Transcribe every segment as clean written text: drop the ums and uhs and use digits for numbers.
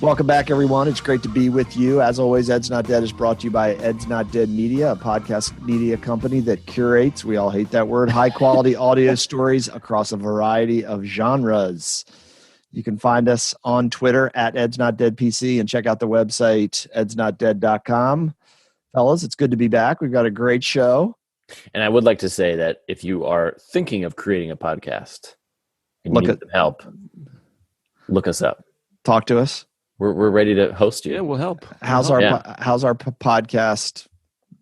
Welcome back, everyone. It's great to be with you. As always, Ed's Not Dead is brought to you by Ed's Not Dead Media, a podcast media company that curates, we all hate that word, high-quality audio stories across a variety of genres. You can find us on Twitter at Ed's Not Dead PC and check out the website, edsnotdead.com. Fellas, it's good to be back. We've got a great show. And I would like to say that if you are thinking of creating a podcast and you need some help, look us up. Talk to us. We're ready to host you. Yeah, we'll help. How's our podcast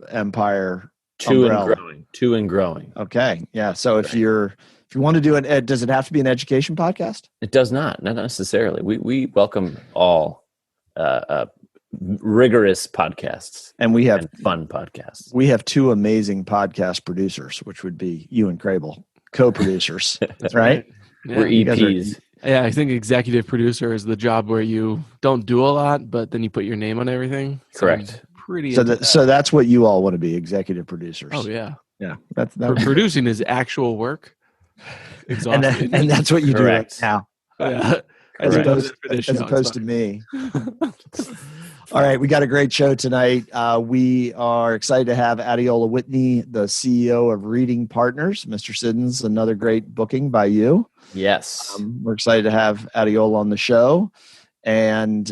empire? Two and growing. Okay. Yeah. So if you want to do an does it have to be an education podcast? It does not necessarily. We welcome all rigorous podcasts, and we have fun podcasts. We have two amazing podcast producers, which would be you and Crable, co-producers, right? Yeah. We're EPs. Yeah, I think executive producer is the job where you don't do a lot, but then you put your name on everything. Correct. So that's what you all want to be, executive producers. Oh yeah, yeah. Producing is actual work. Exhausting. and that's what you do right now. Yeah. As opposed to me. All right, we got a great show tonight. We are excited to have Adeola Whitney, the CEO of Reading Partners. Mr. Siddons, another great booking by you. Yes. We're excited to have Adeola on the show. And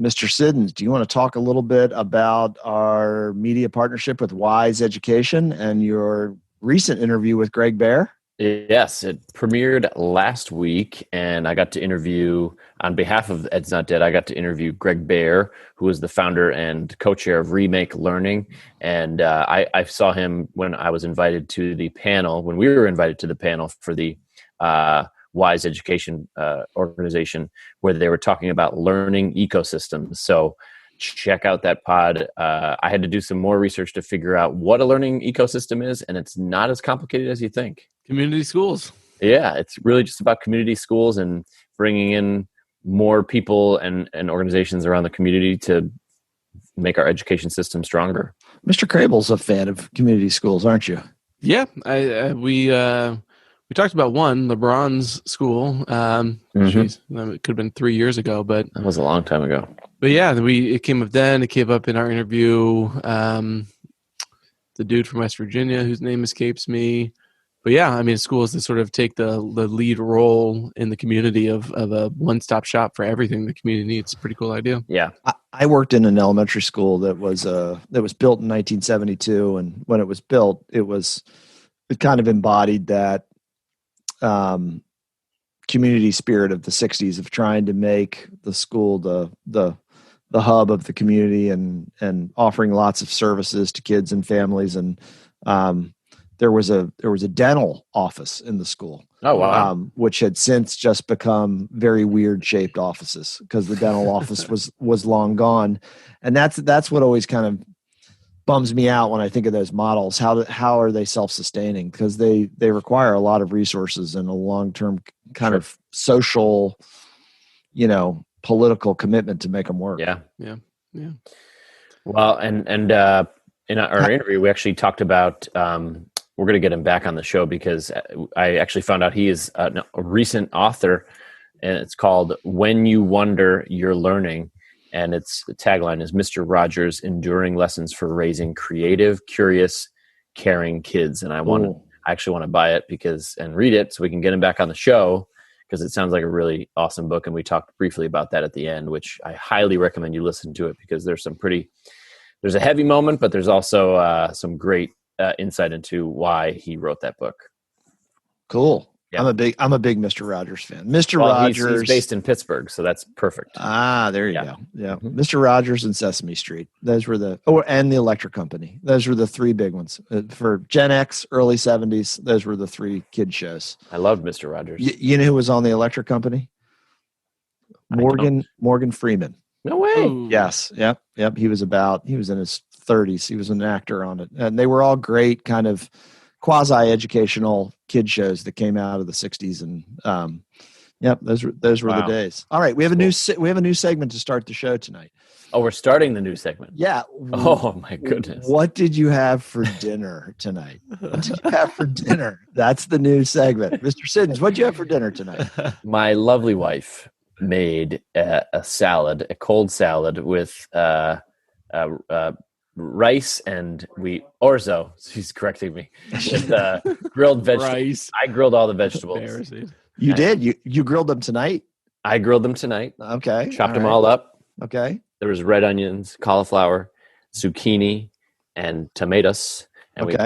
Mr. Siddons, do you want to talk a little bit about our media partnership with Wise Education and your recent interview with Greg Bear? Yes, it premiered last week, and I got to interview, on behalf of Ed's Not Dead, I got to interview Greg Bear, who is the founder and co-chair of Remake Learning. And I saw him when I was invited to the panel, when we were invited to the panel for the Wise Education organization, where they were talking about learning ecosystems. So check out that pod. I had to do some more research to figure out what a learning ecosystem is, and it's not as complicated as you think. Community schools. Yeah, it's really just about community schools and bringing in more people and organizations around the community to make our education system stronger. Mr. Crable's a fan of community schools, aren't you? Yeah, we talked about one, LeBron's school. It could have been 3 years ago, but that was a long time ago. But yeah, it came up then. It came up in our interview. The dude from West Virginia, whose name escapes me. But yeah, I mean, schools that sort of take the lead role in the community of a one-stop shop for everything the community needs. Pretty cool idea. Yeah, I worked in an elementary school that was built in 1972, and when it was built, it kind of embodied that community spirit of the 60s of trying to make the school the hub of the community and offering lots of services to kids and families. And there was a dental office in the school. Oh, wow. Which had since just become very weird shaped offices because the dental office was long gone. And that's what always kind of bums me out when I think of those models. How are they self-sustaining? Because they require a lot of resources and a long-term kind of social, political commitment to make them work. Yeah. Well, and in our interview, we actually talked about, we're going to get him back on the show because I actually found out he is a recent author, and it's called When You Wonder, You're Learning. And its tagline is Mr. Rogers' Enduring Lessons for Raising Creative, Curious, Caring Kids. And I actually want to buy it and read it so we can get him back on the show, because it sounds like a really awesome book. And we talked briefly about that at the end, which I highly recommend you listen to it, because there's a heavy moment, but there's also some great insight into why he wrote that book. Cool. Yeah. I'm a big Mr. Rogers fan. Mr. Rogers, he's based in Pittsburgh, so that's perfect. There you go. Yeah. Mm-hmm. Mr. Rogers and Sesame Street. Those were and the Electric Company. Those were the three big ones. For Gen X, early 70s, those were the three kid shows. I loved Mr. Rogers. You know who was on the Electric Company? Morgan Freeman. No way. Oh. Yes. Yep. He was in his 30s. He was an actor on it. And they were all great kind of quasi-educational kid shows that came out of the 60s. And those were the days. All right. We have a new segment to start the show tonight. Oh, we're starting the new segment. Yeah. Oh my goodness. What did you have for dinner tonight? What did you have for dinner? That's the new segment. Mr. Siddons, what did you have for dinner tonight? My lovely wife made a cold salad with rice and orzo. She's correcting me. With grilled vegetables. Rice. I grilled all the vegetables. Embarrassing. You did? You grilled them tonight? I grilled them tonight. Okay. Chopped them all up. Okay. There was red onions, cauliflower, zucchini, and tomatoes. And we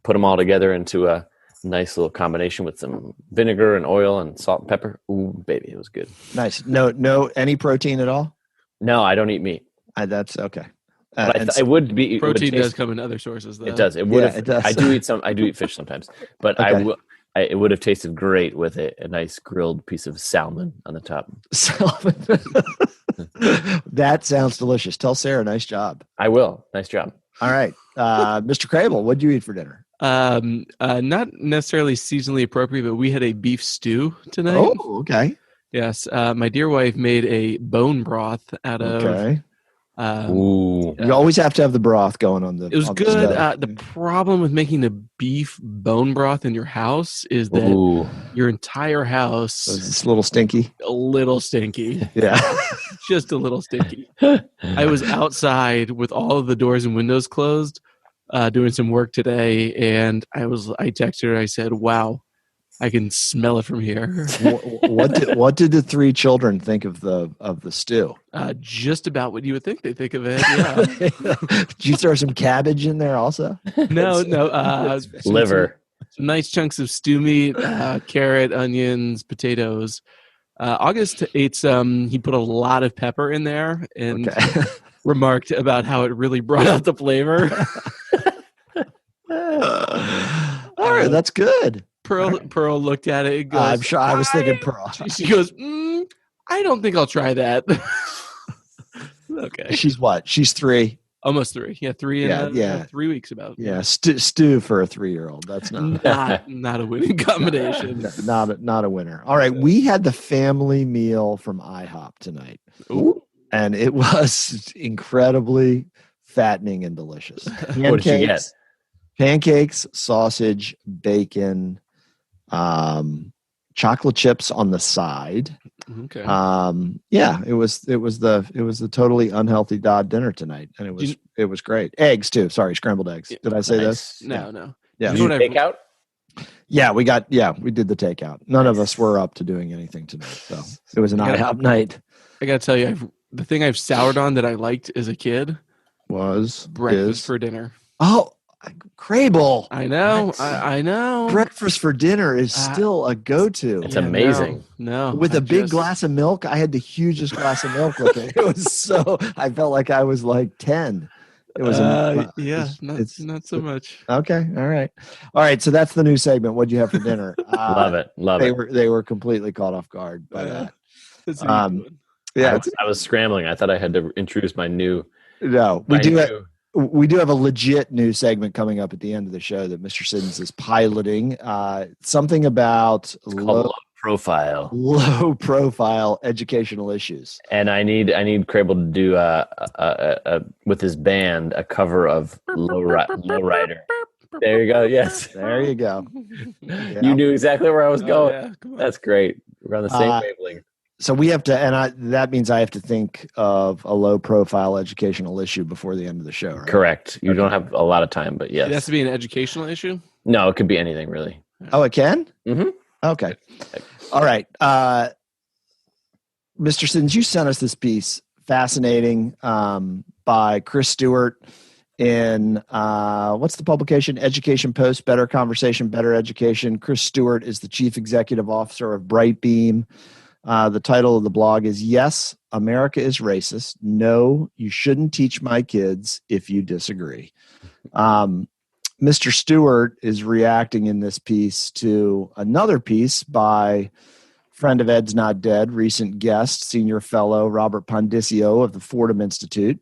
put them all together into a nice little combination with some vinegar and oil and salt and pepper. Ooh, baby, it was good. Nice. No, any protein at all? No, I don't eat meat. That's okay. But it would be protein does come in other sources, though. It does. It would. It does. I do eat fish sometimes, but it would have tasted great with a nice grilled piece of salmon on the top. Salmon. That sounds delicious. Tell Sarah, nice job. I will. Nice job. All right. Mr. Crable, what did you eat for dinner? Not necessarily seasonally appropriate, but we had a beef stew tonight. Oh, okay. Yes. My dear wife made a bone broth out of... Okay. Ooh. You always have to have the broth going on the. It was good. The problem with making the beef bone broth in your house is that your entire house is a little stinky. A little stinky. Yeah, just a little stinky. I was outside with all of the doors and windows closed, doing some work today, and I texted her. I said, "Wow, I can smell it from here." What did the three children think of the stew? Just about what you would think they think of it. Yeah. Did you throw some cabbage in there also? No. Liver. Some nice chunks of stew meat, carrot, onions, potatoes. August ate some. He put a lot of pepper in there and remarked about how it really brought out the flavor. All right, that's good. Pearl looked at it and goes, I'm sure I was thinking Pearl. She goes, I don't think I'll try that. Okay. She's what? She's 3. Almost 3. Yeah, 3 and 3 weeks about. Yeah, stew for a 3-year-old. That's not a winning combination. Not a winner. All right, we had the family meal from IHOP tonight. Ooh. And it was incredibly fattening and delicious. What did you get? Pancakes, sausage, bacon, chocolate chips on the side. Okay. It was the totally unhealthy Dodd dinner tonight, and it was great. Eggs too. Sorry, scrambled eggs. Did I say this? No. Yeah. Did you take out? Yeah, we did the takeout. None of us were up to doing anything tonight, so it was an IHOP night. I gotta tell you, the thing I've soured on that I liked as a kid was breakfast for dinner. Oh, Crable. I know. I know. Breakfast for dinner is still a go-to. It's amazing. No. With a big glass of milk. I had the hugest glass of milk looking. It was so, I felt like I was like 10. It was not so much. Okay. All right. So that's the new segment. What'd you have for dinner? Love it. They were completely caught off guard by that. I was scrambling. I thought I had to introduce my new. No, we do have a legit new segment coming up at the end of the show that Mr. Siddons is piloting. Something about low profile educational issues. And I need Crable to do with his band a cover of Lowrider. There you go. Yes. There you go. Yeah. You knew exactly where I was going. Yeah, that's great. We're on the same wavelength. So we have to, and that means I have to think of a low-profile educational issue before the end of the show, right? Correct. You don't have a lot of time, but yes. It has to be an educational issue? No, it could be anything, really. Oh, it can? Mm-hmm. Okay. All right. Mr. Siddons, you sent us this piece, fascinating, by Chris Stewart in, what's the publication? Education Post, Better Conversation, Better Education. Chris Stewart is the Chief Executive Officer of Brightbeam. The title of the blog is Yes, America is Racist. No, you shouldn't teach my kids if you disagree. Mr. Stewart is reacting in this piece to another piece by friend of Ed's Not Dead, recent guest, senior fellow Robert Pondisio of the Fordham Institute,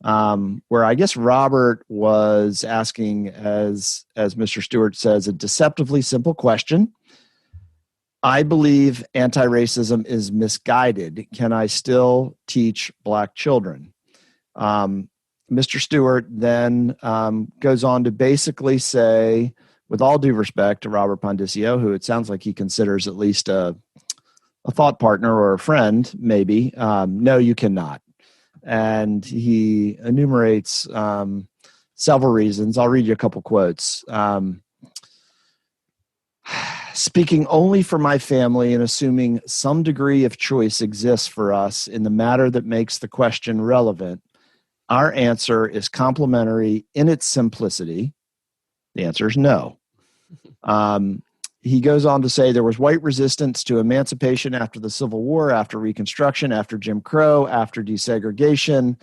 where I guess Robert was asking, as Mr. Stewart says, a deceptively simple question. I believe anti-racism is misguided. Can I still teach black children? Mr. Stewart then goes on to basically say, with all due respect to Robert Pondisio, who it sounds like he considers at least a a thought partner or a friend, maybe. No, you cannot. And he enumerates several reasons. I'll read you a couple quotes. Speaking only for my family and assuming some degree of choice exists for us in the matter that makes the question relevant, our answer is complementary in its simplicity. The answer is no. He goes on to say there was white resistance to emancipation after the Civil War, after Reconstruction, after Jim Crow, after desegregation,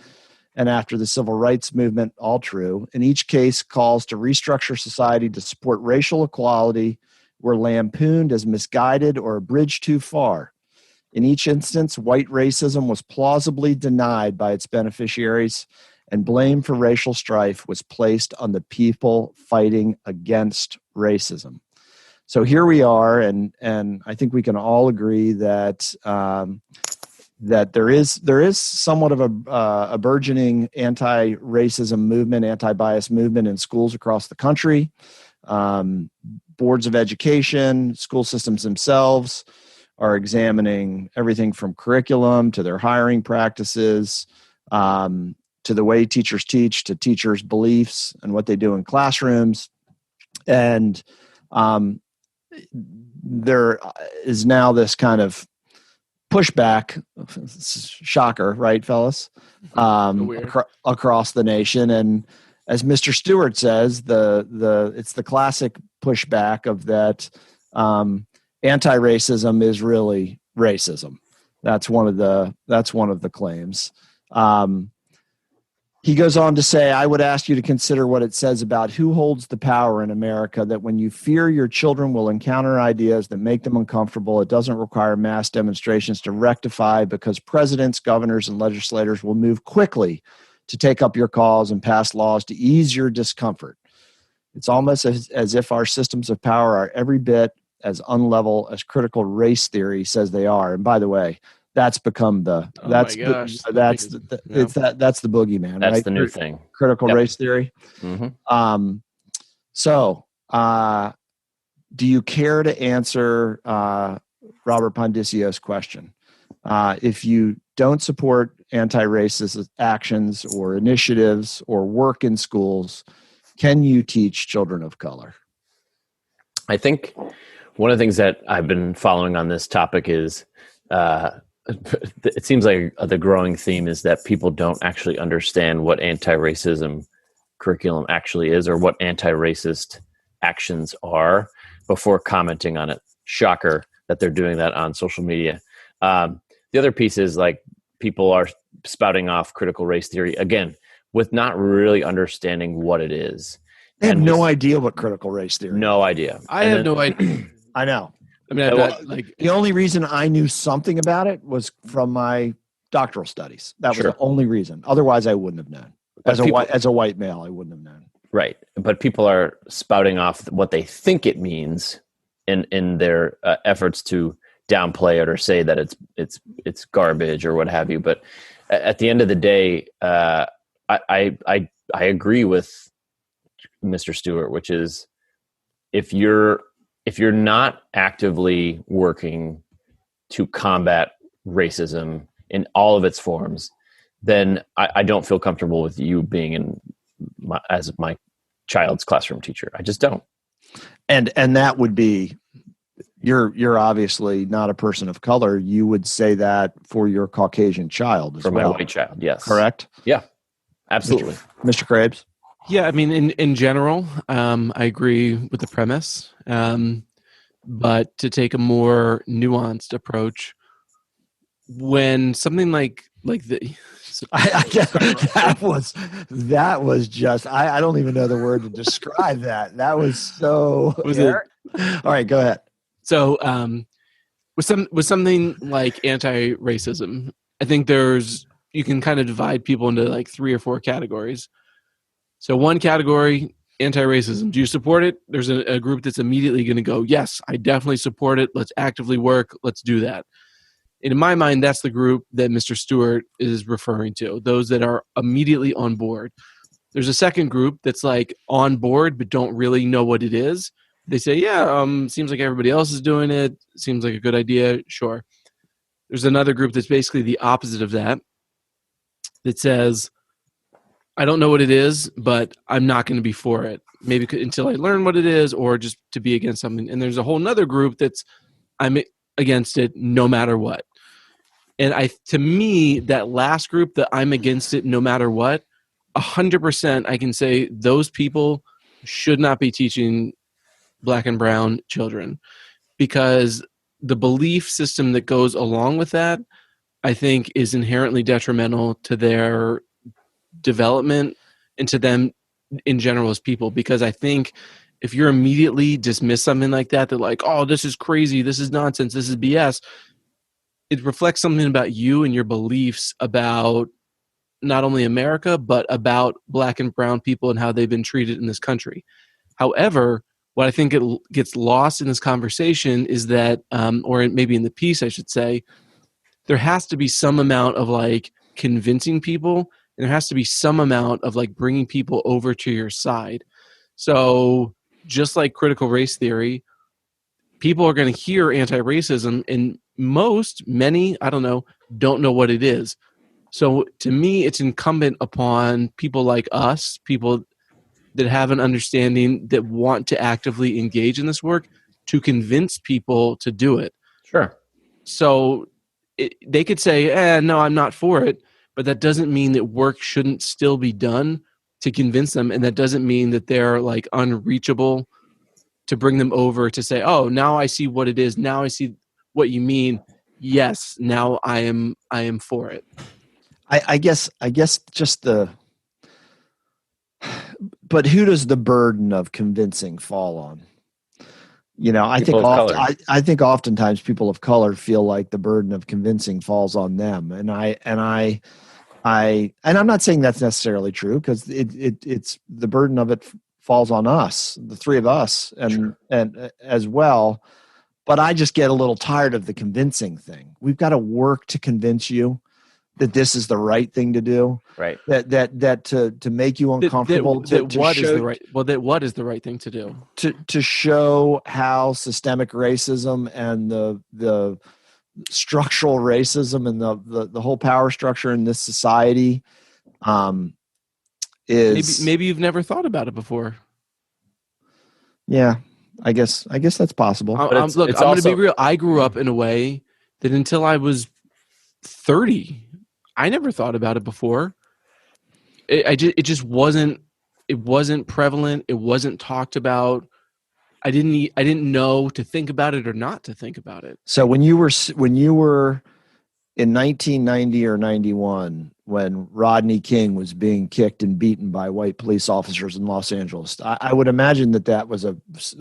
and after the Civil Rights Movement, all true. In each case, calls to restructure society to support racial equality were lampooned as misguided or a bridge too far. In each instance, white racism was plausibly denied by its beneficiaries, and blame for racial strife was placed on the people fighting against racism. So here we are, and I think we can all agree that that there is somewhat of a burgeoning anti-racism movement, anti-bias movement in schools across the country. Boards of education, school systems themselves are examining everything from curriculum to their hiring practices, to the way teachers teach, to teachers' beliefs and what they do in classrooms. And there is now this kind of pushback, shocker, right, fellas, across the nation. And as Mr. Stewart says, it's the classic pushback of that anti-racism is really racism. That's one of the claims. He goes on to say, I would ask you to consider what it says about who holds the power in America, that when you fear your children will encounter ideas that make them uncomfortable, it doesn't require mass demonstrations to rectify, because presidents, governors, and legislators will move quickly to take up your cause and pass laws to ease your discomfort. It's almost as if our systems of power are every bit as unlevel as critical race theory says they are. And by the way, that's become that's the boogeyman. That's right? The new thing. Critical race theory. Mm-hmm. So, do you care to answer Robert Pondicio's question? If you don't support anti-racist actions or initiatives or work in schools, can you teach children of color? I think one of the things that I've been following on this topic is it seems like the growing theme is that people don't actually understand what anti-racism curriculum actually is, or what anti-racist actions are, before commenting on it. Shocker that they're doing that on social media. The other piece is, like, people are spouting off critical race theory, again, with not really understanding what it is. They have no idea what critical race theory is. No idea. I have no idea. I know. I mean, the only reason I knew something about it was from my doctoral studies. That was the only reason. Otherwise, I wouldn't have known. As a white male, I wouldn't have known. Right, but people are spouting off what they think it means in their efforts to downplay it or say that it's garbage or what have you. But at the end of the day, I agree with Mr. Stewart, which is if you're not actively working to combat racism in all of its forms, then I don't feel comfortable with you being as my child's classroom teacher. I just don't. And that would be, you're obviously not a person of color. You would say that for your Caucasian child as well. For my white child, yes. Correct? Yeah, absolutely. Mr. Krabs? Yeah, I mean, in general, I agree with the premise. But to take a more nuanced approach, when something like the that was just, I don't even know the word to describe that. That was so. All right, go ahead. So with something like anti-racism, I think you can kind of divide people into like 3 or 4 categories. So one category, anti-racism. Do you support it? There's a group that's immediately going to go, yes, I definitely support it. Let's actively work. Let's do that. And in my mind, that's the group that Mr. Stewart is referring to, those that are immediately on board. There's a second group that's like on board but don't really know what it is. They say, yeah, seems like everybody else is doing it. Seems like a good idea. Sure. There's another group that's basically the opposite of that says, I don't know what it is, but I'm not going to be for it. Maybe until I learn what it is, or just to be against something. And there's a whole nother group that's, I'm against it no matter what. And to me, that last group, that I'm against it no matter what, 100% I can say those people should not be teaching Black and brown children, because the belief system that goes along with that, I think, is inherently detrimental to their development and to them in general as people. Because I think if you're immediately dismiss something like that, they're like, oh, this is crazy, this is nonsense, this is BS. It reflects something about you and your beliefs about not only America, but about Black and brown people and how they've been treated in this country. However, what I think it gets lost in this conversation is that, or maybe in the piece, I should say, there has to be some amount of like convincing people, and there has to be some amount of like bringing people over to your side. So just like critical race theory, people are going to hear anti-racism, and many, I don't know what it is. So to me, it's incumbent upon people like us, people that have an understanding, that want to actively engage in this work, to convince people to do it. Sure. So they could say, no, I'm not for it, but that doesn't mean that work shouldn't still be done to convince them, and that doesn't mean that they're like unreachable to bring them over to say, oh, now I see what it is. Now I see what you mean. Yes, now I am for it. I guess just but who does the burden of convincing fall on? I think oftentimes people of color feel like the burden of convincing falls on them, and I'm not saying that's necessarily true, because it's the burden of it falls on us, the three of us, and as well. But I just get a little tired of the convincing thing. We've got to work to convince you that this is the right thing to do, right? That to make you uncomfortable. What is the right thing to do? To show how systemic racism and the structural racism and the whole power structure in this society is. Maybe you've never thought about it before. Yeah, I guess that's possible. I'm going to be real. I grew up in a way that until I was 30, I never thought about it before. It just wasn't. It wasn't prevalent. It wasn't talked about. I didn't know to think about it or not to think about it. So when you were in 1990 or 91, when Rodney King was being kicked and beaten by white police officers in Los Angeles, I would imagine that was a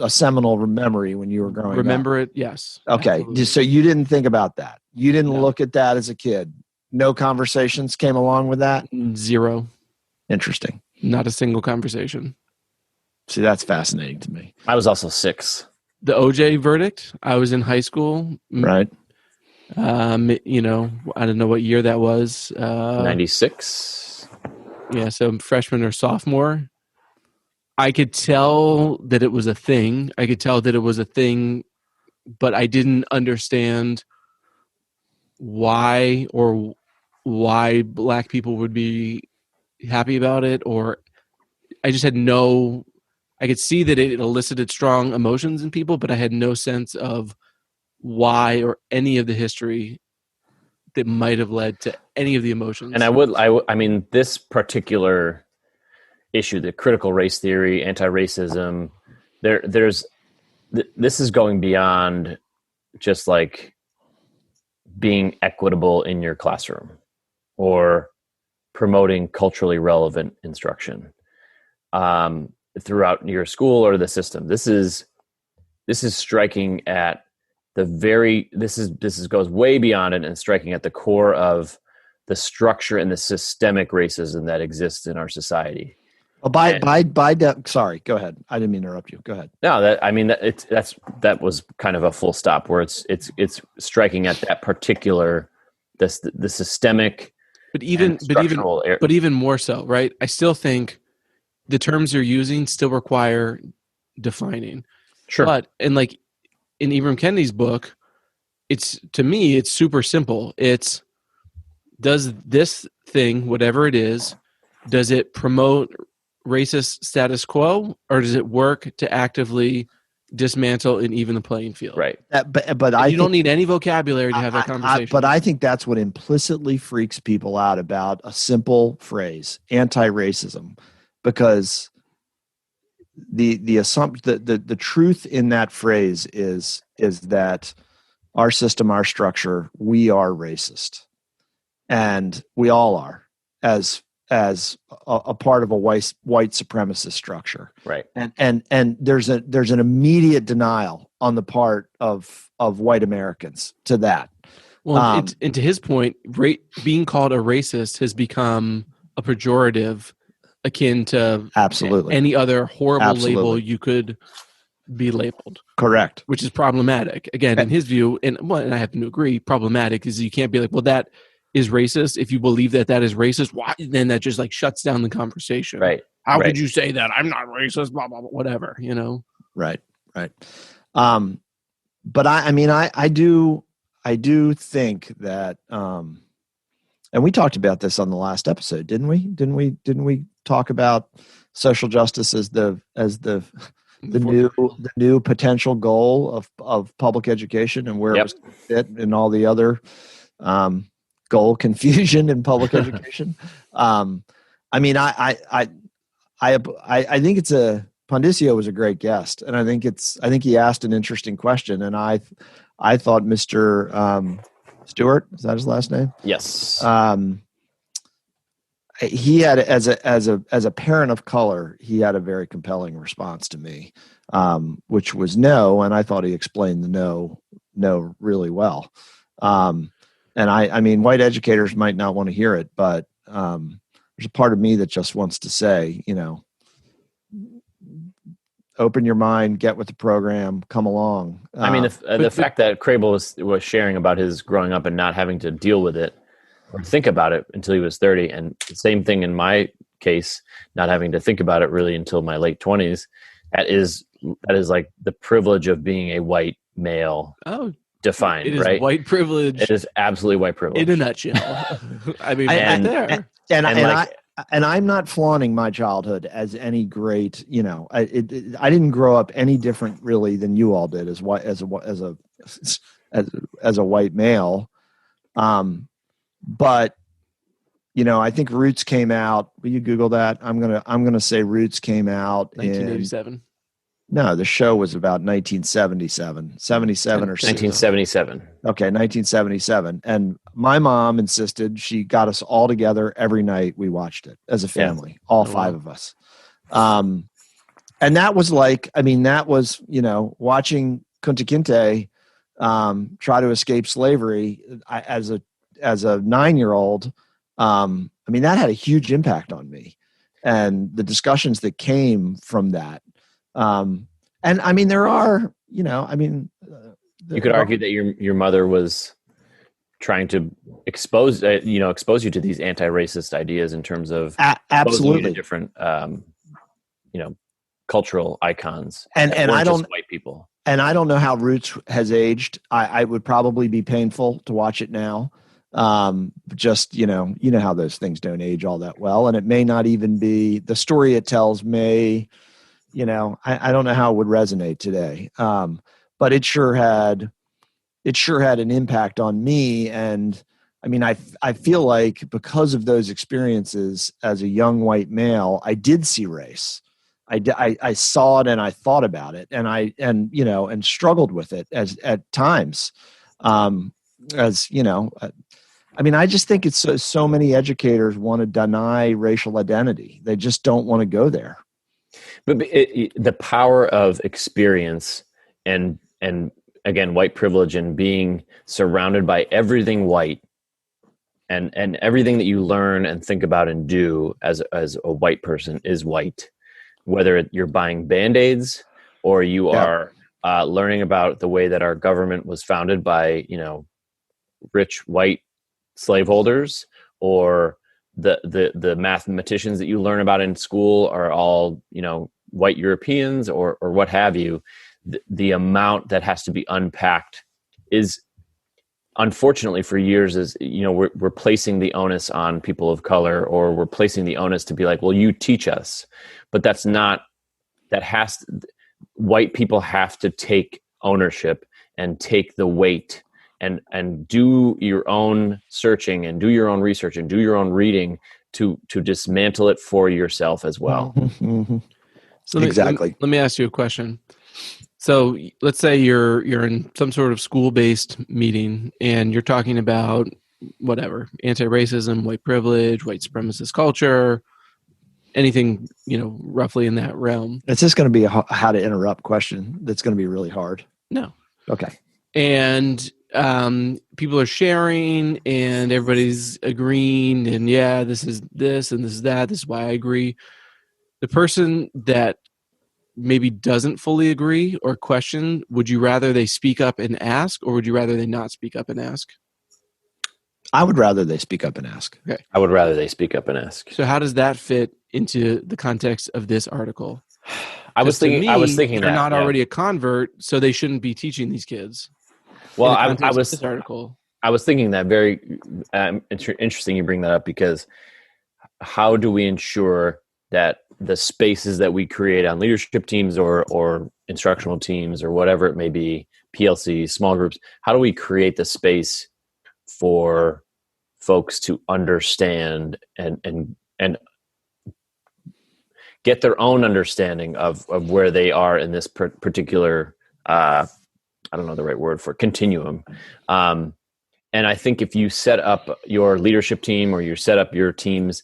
seminal memory when you were growing up. Remember it? Yes. Okay. Absolutely. So you didn't think about that. You didn't look at that as a kid. No conversations came along with that? Zero. Interesting. Not a single conversation. See, that's fascinating to me. I was also 6. The OJ verdict, I was in high school. Right. I don't know what year that was. 96. Yeah, so I'm freshman or sophomore. I could tell that it was a thing. But I didn't understand why Black people would be happy about it, or I just had I could see that it elicited strong emotions in people, but I had no sense of why or any of the history that might have led to any of the emotions. And I mean, this particular issue, the critical race theory, anti-racism, this is going beyond just like being equitable in your classroom or promoting culturally relevant instruction throughout your school or the system. This is striking at this goes way beyond it and striking at the core of the structure and the systemic racism that exists in our society. Well, sorry, go ahead. I didn't mean to interrupt you. Go ahead. No, that was kind of a full stop where it's striking at that particular the systemic, but even more so, right? I still think the terms you're using still require defining. Sure. But in Ibram Kennedy's book, to me, it's super simple. It's, does this thing, whatever it is, does it promote racist status quo, or does it work to actively dismantle and even the playing field? Right. But you don't need any vocabulary to have that conversation. But I think that's what implicitly freaks people out about a simple phrase, anti-racism, because the assumption, the truth in that phrase is that our system, our structure, we are racist, and we all are as a part of a white supremacist structure. Right. And there's an immediate denial on the part of white Americans to that. Well, and to his point, being called a racist has become a pejorative akin to absolutely any other horrible label you could be labeled. Correct. Which is problematic. Again, in his view, and I happen to agree, problematic is you can't be like, well, that is racist. If you believe that is racist, why? Then that just like shuts down the conversation. Right. How could you say that? I'm not racist, blah, blah, blah, whatever, Right. But I do think that, and we talked about this on the last episode, didn't we? Didn't we talk about social justice as the new potential goal of public education, and where it was fit in all the other goal confusion in public education? I think Pondicio was a great guest, and I think he asked an interesting question, and I thought Mr. Stewart, is that his last name? Yes. He had, as a parent of color, he had a very compelling response to me, which was no, and I thought he explained the no really well. And I mean, white educators might not want to hear it, but there's a part of me that just wants to say, open your mind, get with the program, come along. I mean, the fact that Crable was sharing about his growing up and not having to deal with it or think about it until he was 30, and the same thing in my case, not having to think about it really until my late 20s, that is like the privilege of being a white male. Oh, defined, it is right? White privilege. It is absolutely white privilege. In a nutshell. I mean, and I'm not flaunting my childhood as any great, I didn't grow up any different really than you all did as a white male. But I think Roots came out. Will you Google that? I'm gonna say Roots came out 1987. No, the show was about 1977, 77 or 1977. Okay, 1977. And my mom insisted she got us all together every night. We watched it as a family, all five of us. And that was watching Kunta Kinte try to escape slavery as a 9-year-old. That had a huge impact on me, and the discussions that came from that. And I mean, there are, you could argue that your mother was trying to expose you to these anti-racist ideas in terms of absolutely different, cultural icons. And I don't white people. And I don't know how Roots has aged. I would probably be painful to watch it now. Just, how those things don't age all that well. And it may not even be the story it tells may, I don't know how it would resonate today. But it sure had an impact on me. And I mean, I feel like because of those experiences as a young white male, I did see race. I saw it and I thought about it and struggled with it at times. I just think it's so many educators want to deny racial identity. They just don't want to go there. But the power of experience and again, white privilege and being surrounded by everything white and everything that you learn and think about and do as a white person is white, whether you're buying Band-Aids or you are learning about the way that our government was founded by, rich white slaveholders, or the mathematicians that you learn about in school are all, white Europeans or what have you. The amount that has to be unpacked is unfortunately for years is, we're placing the onus on people of color, or we're placing the onus to be like, well, you teach us. But that's not, white people have to take ownership and take the weight and do your own searching and do your own research and do your own reading to dismantle it for yourself as well. Mm-hmm. So exactly. Let me ask you a question. So let's say you're in some sort of school-based meeting and you're talking about whatever, anti-racism, white privilege, white supremacist culture, anything, roughly in that realm. It's just going to be a how to interrupt question. That's going to be really hard. No. Okay. And people are sharing and everybody's agreeing and this is this and this is that. This is why I agree. The person that maybe doesn't fully agree or question, would you rather they speak up and ask, or would you rather they not speak up and ask? I would rather they speak up and ask. Okay. I would rather they speak up and ask. So how does that fit into the context of this article? I was thinking they're that not already a convert, so they shouldn't be teaching these kids. Well, this article. I was thinking that very interesting you bring that up, because how do we ensure that the spaces that we create on leadership teams or instructional teams or whatever it may be, PLCs, small groups, how do we create the space for folks to understand and get their own understanding of where they are in this particular, I don't know the right word for it, continuum. And I think if you set up your leadership team or you set up your teams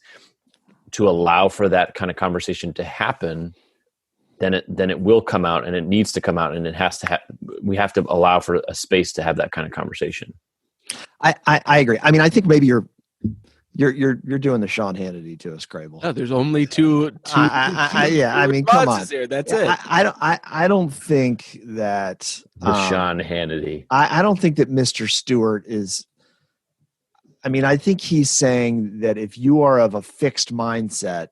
to allow for that kind of conversation to happen, then it will come out, and it needs to come out, and it has to we have to allow for a space to have that kind of conversation. I agree. I mean, I think maybe you're doing the Sean Hannity to us, Crable. No, there's only two I mean, come on. There. That's it. I don't think that Sean Hannity. I don't think that Mr. Stewart is. I mean, I think he's saying that if you are of a fixed mindset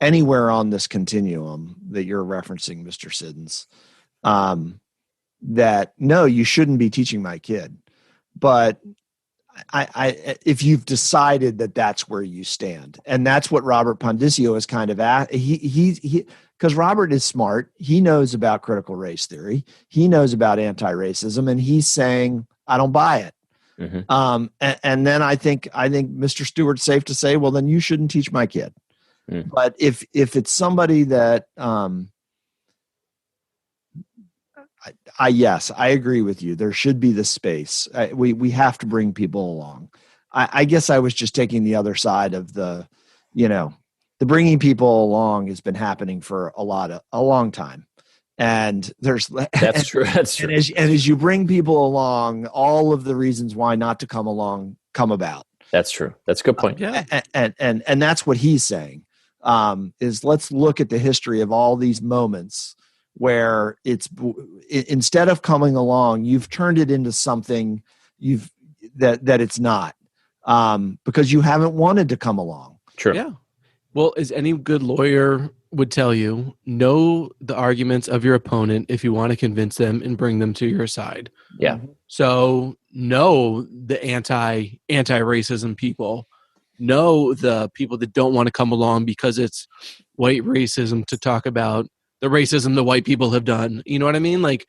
anywhere on this continuum that you're referencing, Mr. Siddons, that no, you shouldn't be teaching my kid. But I if you've decided that that's where you stand, and that's what Robert Pondisio is kind of at, he because Robert is smart, he knows about critical race theory, he knows about anti-racism, and he's saying, I don't buy it. Mm-hmm. And then I think Mr. Stewart's safe to say, well, then you shouldn't teach my kid. Mm. But if it's somebody that, yes, I agree with you. There should be the space. We have to bring people along. I guess I was just taking the other side of the bringing people along has been happening for a long time. And that's true. That's true. And as you bring people along, all of the reasons why not to come along come about. That's true. That's a good point. And that's what he's saying. Is let's look at the history of all these moments where instead of coming along, you've turned it into something that it's not, because you haven't wanted to come along. True. Yeah. Well, as any good lawyer would tell you, know the arguments of your opponent if you want to convince them and bring them to your side. Yeah. So know the anti-racism people. Know the people that don't want to come along because it's white racism to talk about the racism the white people have done. You know what I mean? Like,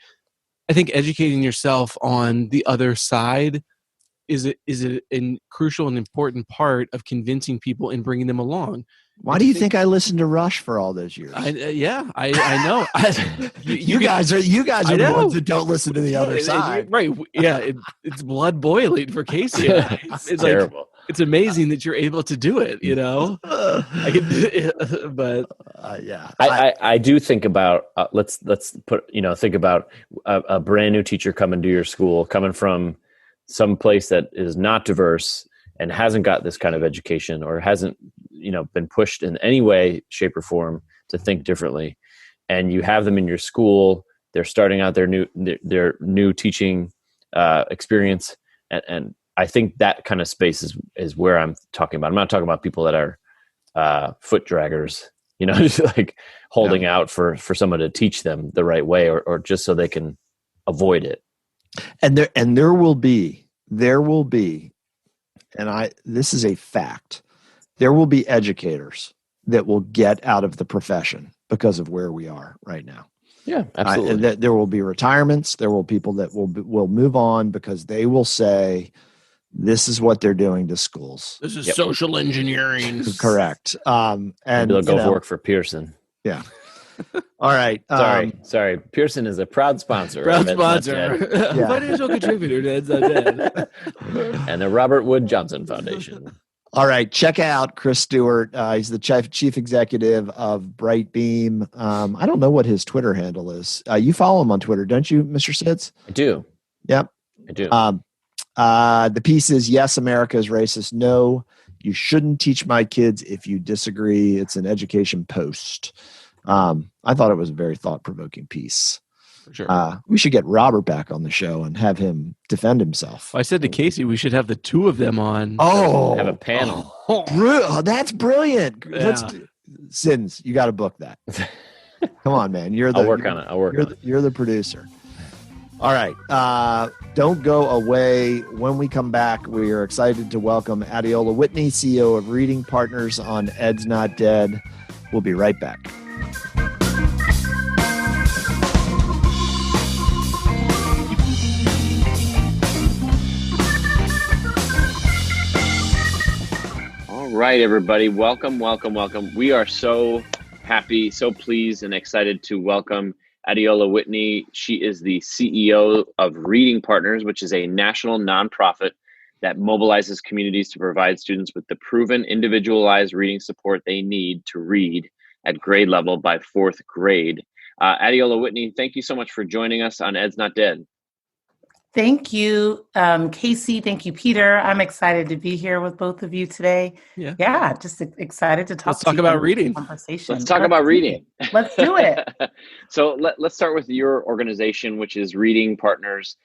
I think educating yourself on the other side is a crucial and important part of convincing people and bringing them along. Why do you think I listened to Rush for all those years? I know. you guys are the ones that don't listen to the other side, right? Yeah, it's blood boiling for Casey. It's terrible. Like, it's amazing that you're able to do it. But yeah, I do think about let's think about a brand new teacher coming to your school, coming from some place that is not diverse and hasn't got this kind of education, or hasn't been pushed in any way, shape, or form to think differently, and you have them in your school. They're starting out their new teaching experience, and I think that kind of space is where I'm talking about. I'm not talking about people that are foot draggers, like holding out for someone to teach them the right way, or just so they can avoid it. And there will be, and this is a fact, there will be educators that will get out of the profession because of where we are right now. Yeah, absolutely. There will be retirements. There will be people that will move on because they will say, this is what they're doing to schools. This is social engineering. Correct. And maybe they'll go work for Pearson. Yeah. All right. Sorry. Pearson is a proud sponsor. Financial contributor to Ed's Not Dead. And the Robert Wood Johnson Foundation. All right. Check out Chris Stewart. He's the chief executive of Bright Beam. I don't know what his Twitter handle is. You follow him on Twitter, don't you, Mr. Sids? I do. Yep. I do. The piece is, yes, America is racist. No, you shouldn't teach my kids if you disagree. It's an education post. I thought it was a very thought-provoking piece. For sure. We should get Robert back on the show and have him defend himself. I said to Casey, we should have the two of them on. Oh, have a panel. That's brilliant. Yeah. Sins, you got to book that. Come on, man. I'll work on it. You're the producer. All right. Don't go away. When we come back, we are excited to welcome Adeola Whitney, CEO of Reading Partners on Ed's Not Dead. We'll be right back. All right, everybody. Welcome. We are so happy, so pleased, and excited to welcome Adeola Whitney. She is the CEO of Reading Partners, which is a national nonprofit that mobilizes communities to provide students with the proven individualized reading support they need to read at grade level by fourth grade. Adeola Whitney, thank you so much for joining us on Ed's Not Dead. Thank you, Casey. Thank you, Peter. I'm excited to be here with both of you today. Yeah, just excited to talk. Let's talk about reading. Let's talk about reading. Let's do it. So let's start with your organization, which is Reading Partners.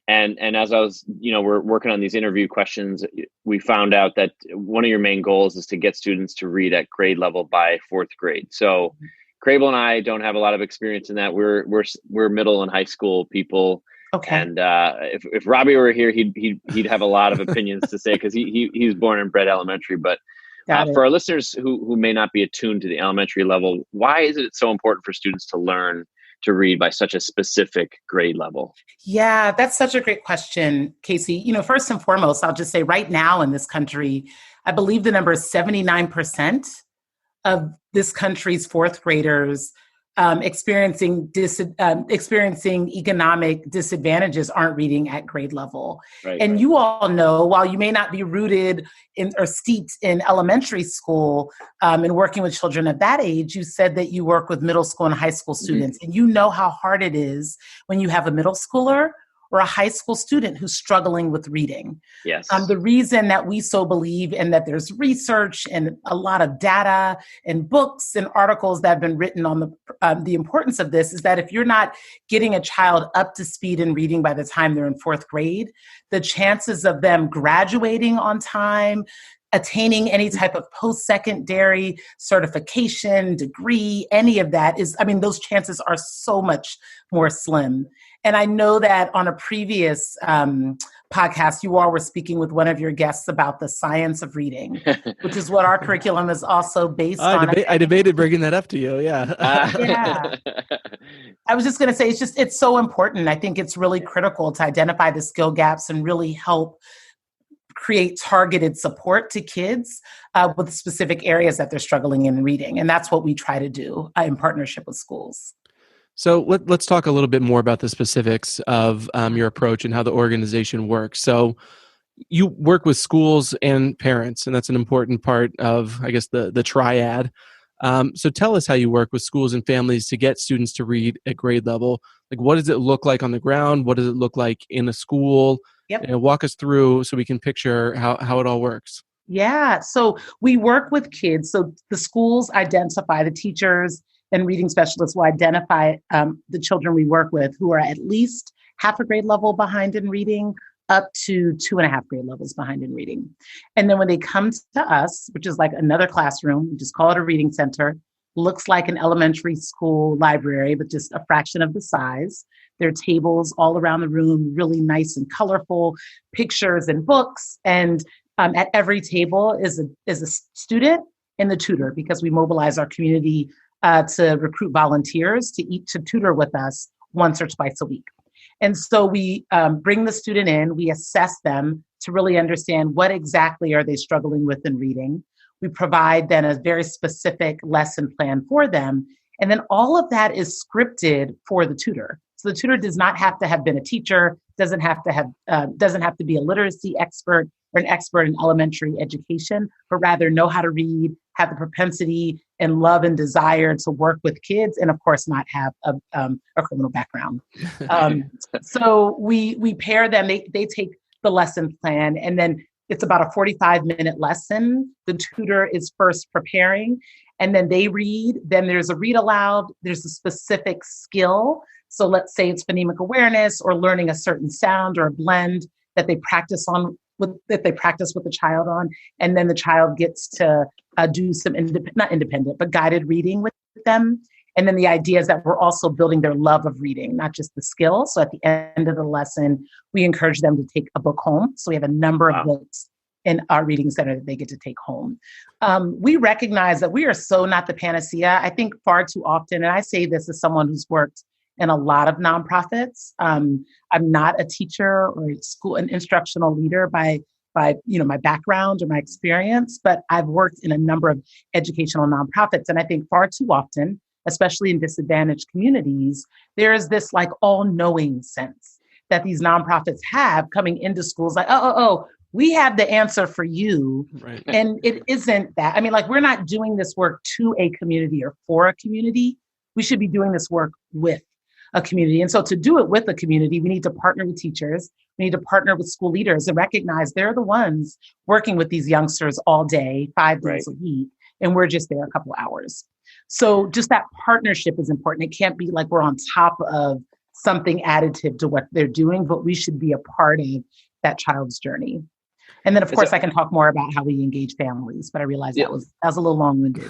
And as I was, we're working on these interview questions, we found out that one of your main goals is to get students to read at grade level by fourth grade. So Crable and I don't have a lot of experience in that. We're middle and high school people. Okay. And if Robbie were here, he'd have a lot of opinions to say because he's born and bred elementary. But for our listeners who may not be attuned to the elementary level, why is it so important for students to learn to read by such a specific grade level? Yeah, that's such a great question, Casey. First and foremost, I'll just say right now in this country, I believe the number is 79% of this country's fourth graders experiencing economic disadvantages aren't reading at grade level. Right, and you all know, while you may not be rooted in or steeped in elementary school and working with children of that age, you said that you work with middle school and high school students. And you know how hard it is when you have a middle schooler or a high school student who's struggling with reading. Yes. The reason that we so believe and that there's research and a lot of data and books and articles that have been written on the importance of this is that if you're not getting a child up to speed in reading by the time they're in fourth grade, the chances of them graduating on time, attaining any type of post-secondary certification, degree, any of that those chances are so much more slim. And I know that on a previous podcast, you all were speaking with one of your guests about the science of reading, which is what our curriculum is also based on. I debated bringing that up to you. Yeah. Yeah. I was just going to say, it's so important. I think it's really critical to identify the skill gaps and really help create targeted support to kids with specific areas that they're struggling in reading. And that's what we try to do in partnership with schools. So let's talk a little bit more about the specifics of your approach and how the organization works. So you work with schools and parents, and that's an important part of, I guess, the triad. So tell us how you work with schools and families to get students to read at grade level. Like, what does it look like on the ground? What does it look like in a school? Yep. Walk us through so we can picture how it all works. Yeah. So we work with kids. So the schools identify, the teachers and reading specialists will identify the children we work with who are at least half a grade level behind in reading, up to 2.5 grade levels behind in reading. And then when they come to us, which is like another classroom, we just call it a reading center, looks like an elementary school library, but just a fraction of the size. There are tables all around the room, really nice and colorful pictures and books. And at every table is a student and the tutor, because we mobilize our community to recruit volunteers to tutor with us once or twice a week. And so we bring the student in, we assess them to really understand what exactly are they struggling with in reading. We provide then a very specific lesson plan for them. And then all of that is scripted for the tutor. So the tutor does not have to have been a teacher, doesn't have to be a literacy expert or an expert in elementary education, but rather know how to read, have the propensity and love and desire to work with kids, and of course not have a criminal background. So we pair them. They take the lesson plan, and then it's about a 45-minute lesson. The tutor is first preparing, and then they read. Then there's a read aloud. There's a specific skill. So let's say it's phonemic awareness or learning a certain sound or a blend that they practice with the child on. And then the child gets to do some not independent, but guided reading with them. And then the idea is that we're also building their love of reading, not just the skill. So at the end of the lesson, we encourage them to take a book home. So we have a number of books in our reading center that they get to take home. We recognize that we are so not the panacea. I think far too often, and I say this as someone who's worked in a lot of nonprofits. I'm not a teacher or an instructional leader by my background or my experience, but I've worked in a number of educational nonprofits. And I think far too often, especially in disadvantaged communities, there is this like all-knowing sense that these nonprofits have coming into schools like, oh, we have the answer for you. Right. And it isn't that. I mean, like, we're not doing this work to a community or for a community. We should be doing this work with a community. And so to do it with a community, we need to partner with teachers. We need to partner with school leaders and recognize they're the ones working with these youngsters all day, 5 days a week, and we're just there a couple hours. So just that partnership is important. It can't be like we're on top of something additive to what they're doing, but we should be a part of that child's journey. And then, of course, I can talk more about how we engage families, but I realized that was a little long-winded.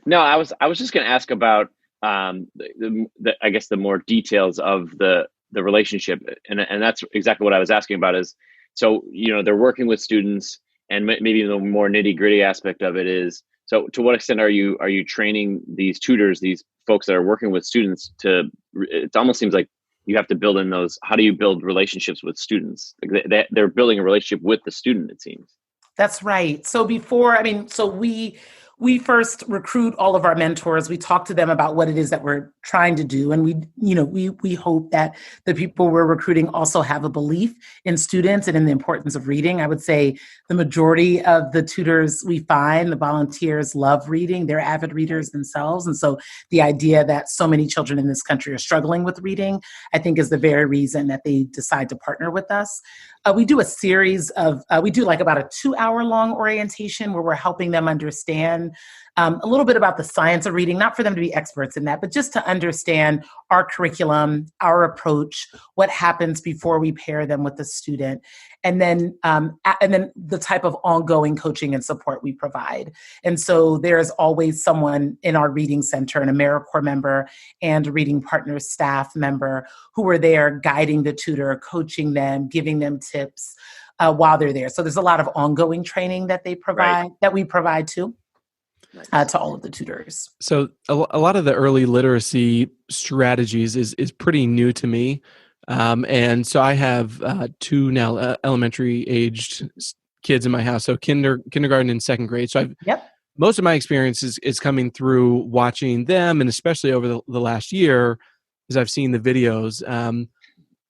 No, I was just going to ask about I guess the more details of the relationship, and that's exactly what I was asking about. Is so they're working with students, and maybe the more nitty-gritty aspect of it is, so to what extent are you training these tutors, these folks that are working with students to? It almost seems like you have to build in those. How do you build relationships with students? Like they're building a relationship with the student, it seems. That's right. So we first recruit all of our mentors. We talk to them about what it is that we're trying to do. And we hope that the people we're recruiting also have a belief in students and in the importance of reading. I would say the majority of the tutors we find, the volunteers, love reading. They're avid readers themselves. And so the idea that so many children in this country are struggling with reading, I think, is the very reason that they decide to partner with us. We do a series of, we do like about a 2-hour-long orientation where we're helping them understand a little bit about the science of reading, not for them to be experts in that, but just to understand our curriculum, our approach, what happens before we pair them with the student, and then the type of ongoing coaching and support we provide. And so there's always someone in our reading center, an AmeriCorps member and a Reading Partners staff member who are there guiding the tutor, coaching them, giving them tips while they're there. So there's a lot of ongoing training that they provide, that we provide too. To all of the tutors. So a lot of the early literacy strategies is pretty new to me. And so I have 2 now elementary aged kids in my house. So kindergarten and 2nd grade. So most of my experience is coming through watching them, and especially over the last year as I've seen the videos.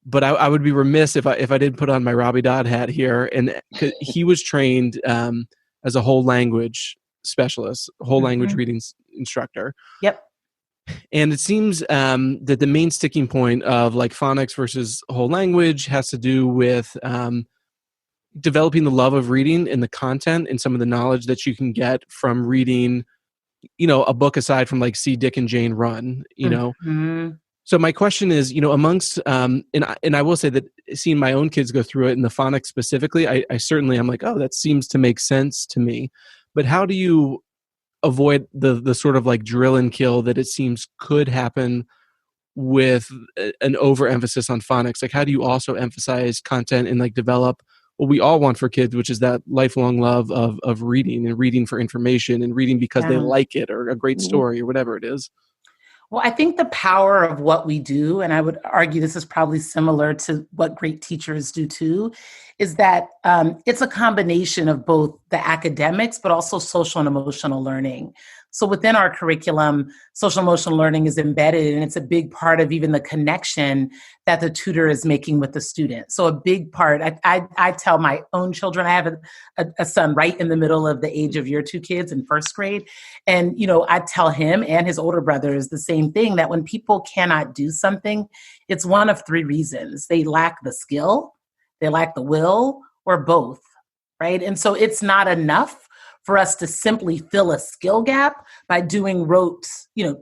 But I would be remiss if I didn't put on my Robbie Dodd hat here. And he was trained as a whole language specialist, whole language reading instructor. Yep. And it seems that the main sticking point of like phonics versus whole language has to do with developing the love of reading and the content and some of the knowledge that you can get from reading, a book aside from like See Dick and Jane Run, So my question is, amongst, and I will say that seeing my own kids go through it in the phonics specifically, I certainly, I'm like, oh, that seems to make sense to me. But how do you avoid the sort of like drill and kill that it seems could happen with an overemphasis on phonics? Like, how do you also emphasize content and like develop what we all want for kids, which is that lifelong love of reading and reading for information and reading because they like it or a great story or whatever it is? Well, I think the power of what we do, and I would argue this is probably similar to what great teachers do too, is that it's a combination of both the academics, but also social and emotional learning. So within our curriculum, social emotional learning is embedded, and it's a big part of even the connection that the tutor is making with the student. So a big part, I tell my own children, I have a son right in the middle of the age of your two kids in first grade. And, I tell him and his older brothers the same thing, that when people cannot do something, it's one of three reasons. They lack the skill, they lack the will, or both, right? And so it's not enough for us to simply fill a skill gap by doing rote,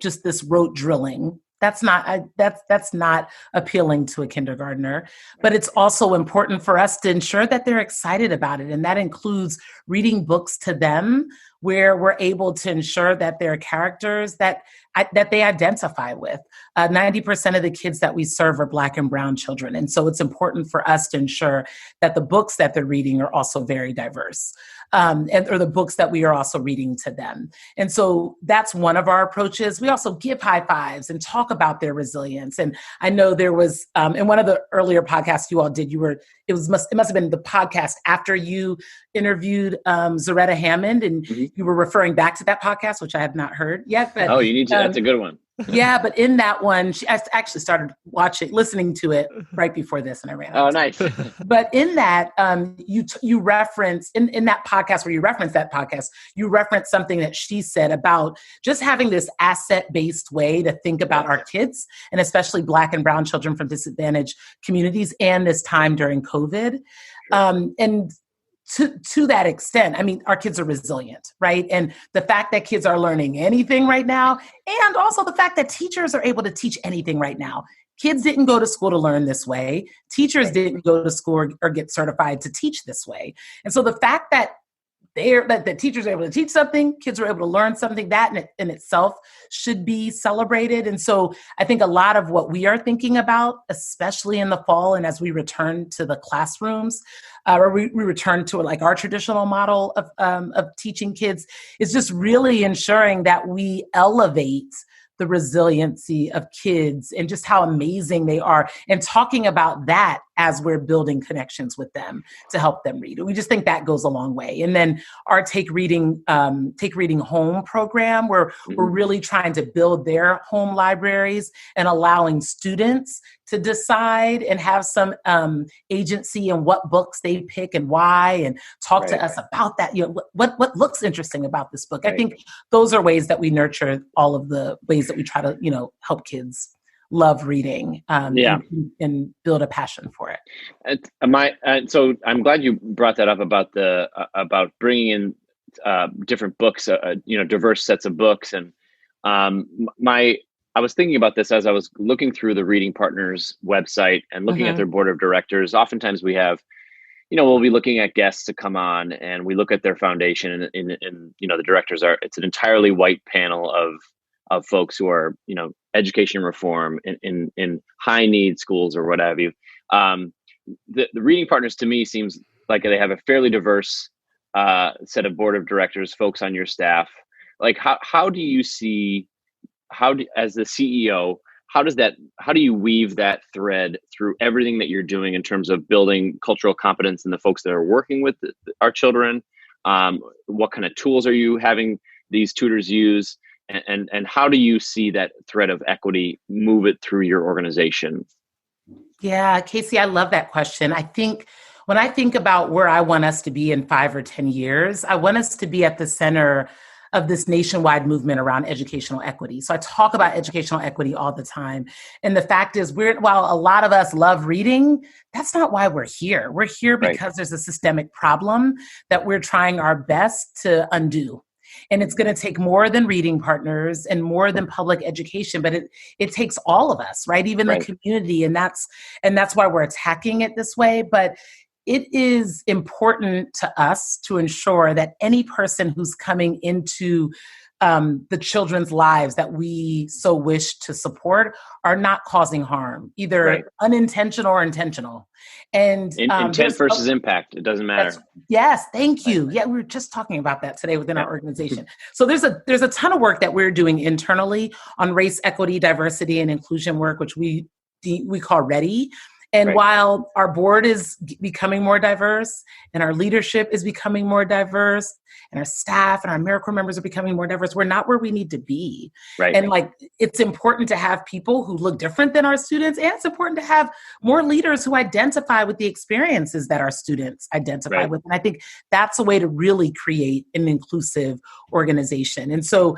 just this rote drilling. That's not appealing to a kindergartner, but it's also important for us to ensure that they're excited about it. And that includes reading books to them where we're able to ensure that there are characters that they identify with. 90% of the kids that we serve are Black and brown children. And so it's important for us to ensure that the books that they're reading are also very diverse, or the books that we are also reading to them. And so that's one of our approaches. We also give high fives and talk about their resilience. And I know there was, in one of the earlier podcasts you all did, it must have been the podcast after you interviewed Zaretta Hammond, and you were referring back to that podcast, which I have not heard yet. But, you need to. That's a good one. Yeah, but in that one, I actually started listening to it right before this, and I ran out. Oh, nice. But in that, you reference, in that podcast where you reference that podcast, you reference something that she said about just having this asset-based way to think about our kids, and especially Black and brown children from disadvantaged communities, and this time during COVID. And to that extent, I mean, our kids are resilient, right? And the fact that kids are learning anything right now, and also the fact that teachers are able to teach anything right now. Kids didn't go to school to learn this way. Teachers didn't go to school or get certified to teach this way. And so the fact that the teachers are able to teach something, kids are able to learn something, that in itself should be celebrated. And so I think a lot of what we are thinking about, especially in the fall and as we return to the classrooms, or we return to like our traditional model of teaching kids, is just really ensuring that we elevate the resiliency of kids and just how amazing they are, and talking about that as we're building connections with them to help them read. We just think that goes a long way. And then our Take Reading Home program, where we're really trying to build their home libraries and allowing students to decide and have some agency in what books they pick and why, and talk to us about that. What looks interesting about this book. I think those are ways that we nurture all of the ways that we try to, help kids love reading and build a passion for it. So I'm glad you brought that up about bringing in different books, diverse sets of books. And I was thinking about this as I was looking through the Reading Partners website and looking at their board of directors. Oftentimes we have, we'll be looking at guests to come on, and we look at their foundation, and the directors it's an entirely white panel of folks who are, education reform in high need schools or what have you. The Reading Partners to me seems like they have a fairly diverse set of board of directors, folks on your staff. Like how do you see, as the CEO, how do you weave that thread through everything that you're doing in terms of building cultural competence in the folks that are working with our children? What kind of tools are you having these tutors use? And how do you see that thread of equity move it through your organization? Yeah, Casey, I love that question. I think when I think about where I want us to be in 5 or 10 years, I want us to be at the center of this nationwide movement around educational equity. So I talk about educational equity all the time. And the fact is, while a lot of us love reading, that's not why we're here. We're here because there's a systemic problem that we're trying our best to undo. And it's going to take more than Reading Partners and more than public education, but it takes all of us, right? Even the community. And that's why we're attacking it this way. But it is important to us to ensure that any person who's coming into the children's lives that we so wish to support are not causing harm, either unintentional or intentional. And intent versus impact, it doesn't matter. Yes, thank you. Yeah, we were just talking about that today within our organization. So there's a ton of work that we're doing internally on race, equity, diversity, and inclusion work, which we call READY. And while our board is becoming more diverse and our leadership is becoming more diverse and our staff and our AmeriCorps members are becoming more diverse, we're not where we need to be. And like, it's important to have people who look different than our students. And it's important to have more leaders who identify with the experiences that our students identify with. And I think that's a way to really create an inclusive organization. And so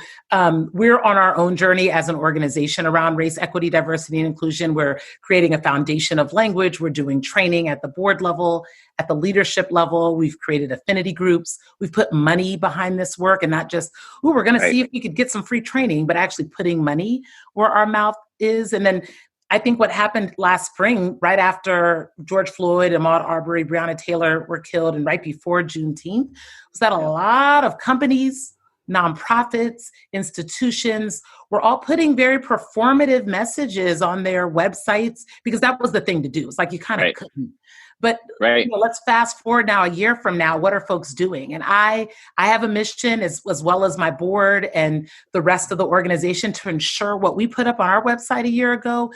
we're on our own journey as an organization around race, equity, diversity, and inclusion. We're creating a foundation of language. We're doing training at the board level, at the leadership level. We've created affinity groups. We've put money behind this work, and not just, we're going to see if we could get some free training, but actually putting money where our mouth is. And then I think what happened last spring, right after George Floyd, Ahmaud Arbery, Breonna Taylor were killed, and right before Juneteenth, was that a lot of companies, nonprofits, institutions were all putting very performative messages on their websites, because that was the thing to do. It's like you kind of couldn't. But let's fast forward now, a year from now, what are folks doing? And I have a mission as well as my board and the rest of the organization to ensure what we put up on our website a year ago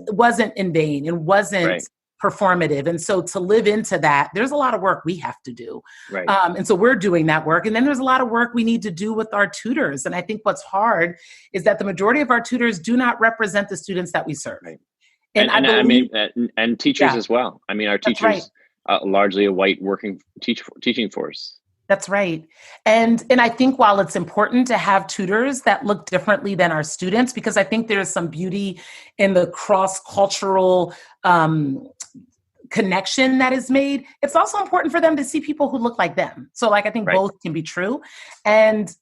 wasn't in vain and wasn't performative. And so to live into that, there's a lot of work we have to do. And so we're doing that work. And then there's a lot of work we need to do with our tutors. And I think what's hard is that the majority of our tutors do not represent the students that we serve. And I mean, and teachers as well. I mean, our teachers largely a white working teaching force. That's right. And I think while it's important to have tutors that look differently than our students, because I think there's some beauty in the cross-cultural connection that is made, it's also important for them to see people who look like them. So like, I think both can be true. And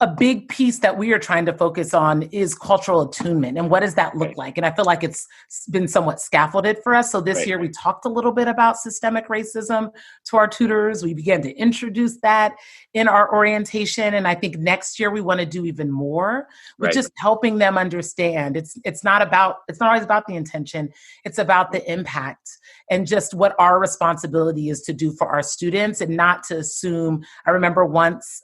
a big piece that we are trying to focus on is cultural attunement. And what does that look like? And I feel like it's been somewhat scaffolded for us. So this year we talked a little bit about systemic racism to our tutors. We began to introduce that in our orientation. And I think next year we want to do even more with just helping them understand. It's not always about the intention. It's about the impact and just what our responsibility is to do for our students, and not to assume. I remember once,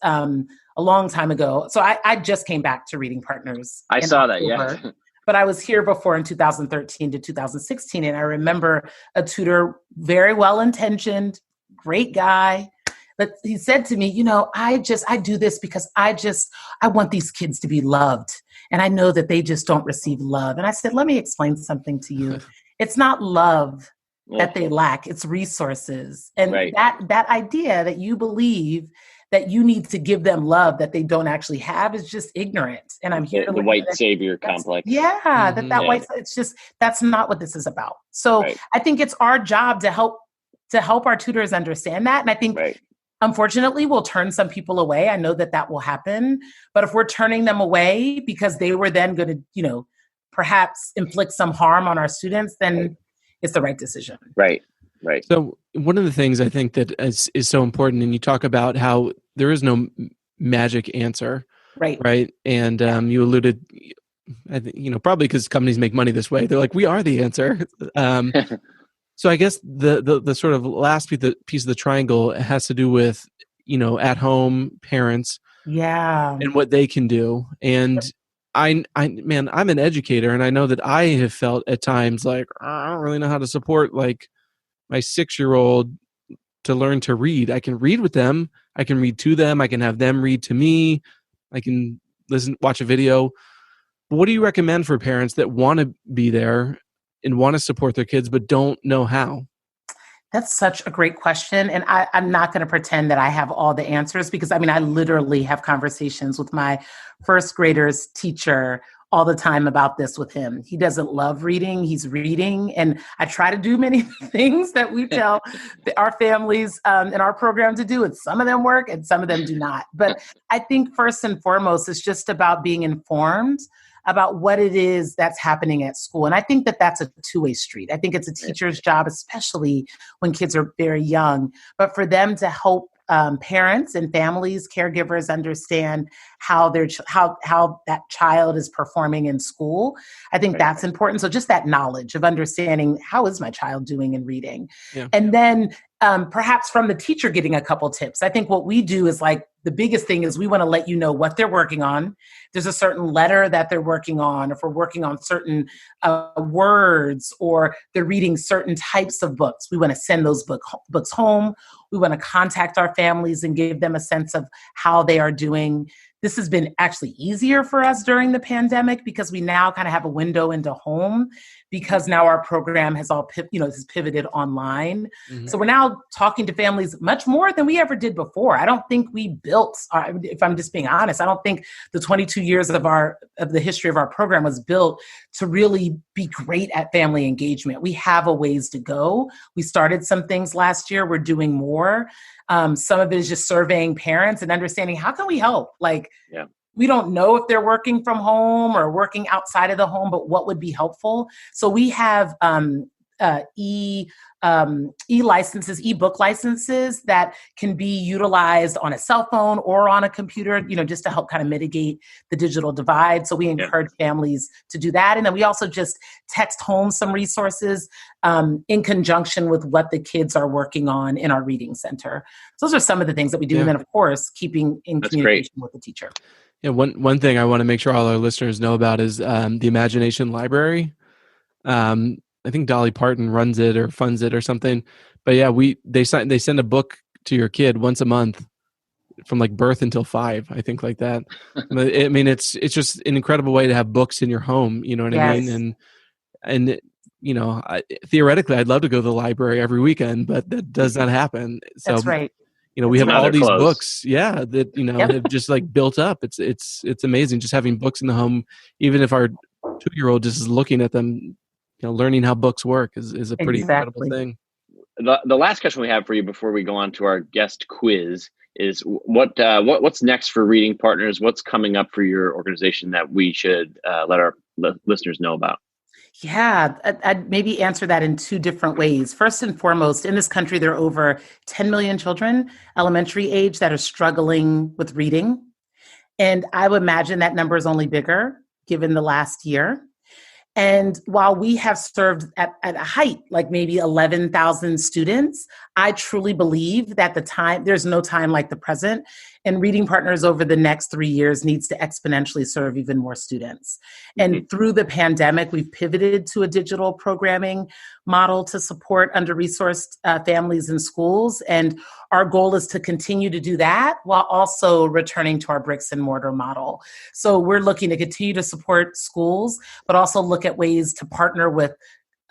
a long time ago. So I just came back to Reading Partners. I saw that, But I was here before in 2013 to 2016. And I remember a tutor, very well-intentioned, great guy. But he said to me, I do this because I want these kids to be loved. And I know that they just don't receive love. And I said, let me explain something to you. It's not love that they lack. It's resources. And that idea that you believe that you need to give them love that they don't actually have is just ignorant. And I'm here to the white savior complex. That's not what this is about. So I think it's our job to help our tutors understand that. And I think unfortunately we'll turn some people away. I know that will happen. But if we're turning them away because they were then going to, perhaps inflict some harm on our students, then it's the right decision. Right. So one of the things I think that is so important, and you talk about how there is no magic answer, right? And you alluded, I think, probably because companies make money this way, they're like, we are the answer. So I guess the sort of last piece of the triangle has to do with at home parents, and what they can do. And I'm an educator, and I know that I have felt at times like I don't really know how to support like my 6-year-old to learn to read. I can read with them. I can read to them. I can have them read to me. I can watch a video. But what do you recommend for parents that want to be there and want to support their kids, but don't know how? That's such a great question. And I'm not going to pretend that I have all the answers, because I literally have conversations with my first grader's teacher all the time about this with him. He doesn't love reading. He's reading. And I try to do many things that we tell our families in our program to do. And some of them work and some of them do not. But I think first and foremost, it's just about being informed about what it is that's happening at school. And I think that that's a two-way street. I think it's a teacher's job, especially when kids are very young, but for them to help parents and families, caregivers understand how how that child is performing in school. I think that's important. So just that knowledge of understanding, how is my child doing in reading? Yeah. And then perhaps from the teacher getting a couple tips. I think what we do is like, the biggest thing is we want to let you know what they're working on. There's a certain letter that they're working on, if we're working on certain words, or they're reading certain types of books. We want to send those books home. We want to contact our families and give them a sense of how they are doing. This has been actually easier for us during the pandemic because we now kind of have a window into home, because now our program has has pivoted online. Mm-hmm. So we're now talking to families much more than we ever did before. I don't think we built, if I'm just being honest, I don't think the 22 years of the history of our program was built to really be great at family engagement. We have a ways to go. We started some things last year. We're doing more. Some of it is just surveying parents and understanding, how can we help? We don't know if they're working from home or working outside of the home, but what would be helpful? So we have e-licenses, e-book licenses that can be utilized on a cell phone or on a computer, just to help kind of mitigate the digital divide. So we encourage families to do that. And then we also just text home some resources in conjunction with what the kids are working on in our reading center. So those are some of the things that we do. And then, of course, keeping in communication with the teacher. Yeah, one thing I want to make sure all our listeners know about is the Imagination Library. I think Dolly Parton runs it or funds it or something. But yeah, they send a book to your kid once a month from like birth until 5, I think, like that. I mean, it's just an incredible way to have books in your home. You know what I mean? And theoretically, I'd love to go to the library every weekend, but that does not happen. So, that's right. We have all these books, that have just like built up. It's amazing just having books in the home. Even if our 2-year-old just is looking at them, learning how books work is a pretty incredible thing. The last question we have for you before we go on to our guest quiz is what's next for Reading Partners? What's coming up for your organization that we should let our listeners know about? Yeah, I'd maybe answer that in 2 different ways. First and foremost, in this country, there are over 10 million children, elementary age, that are struggling with reading. And I would imagine that number is only bigger given the last year. And while we have served at a height, like maybe 11,000 students, I truly believe that there's no time like the present. And Reading Partners over the next 3 years needs to exponentially serve even more students. And through the pandemic, we've pivoted to a digital programming model to support under-resourced families and schools. And our goal is to continue to do that while also returning to our bricks and mortar model. So we're looking to continue to support schools, but also look at ways to partner with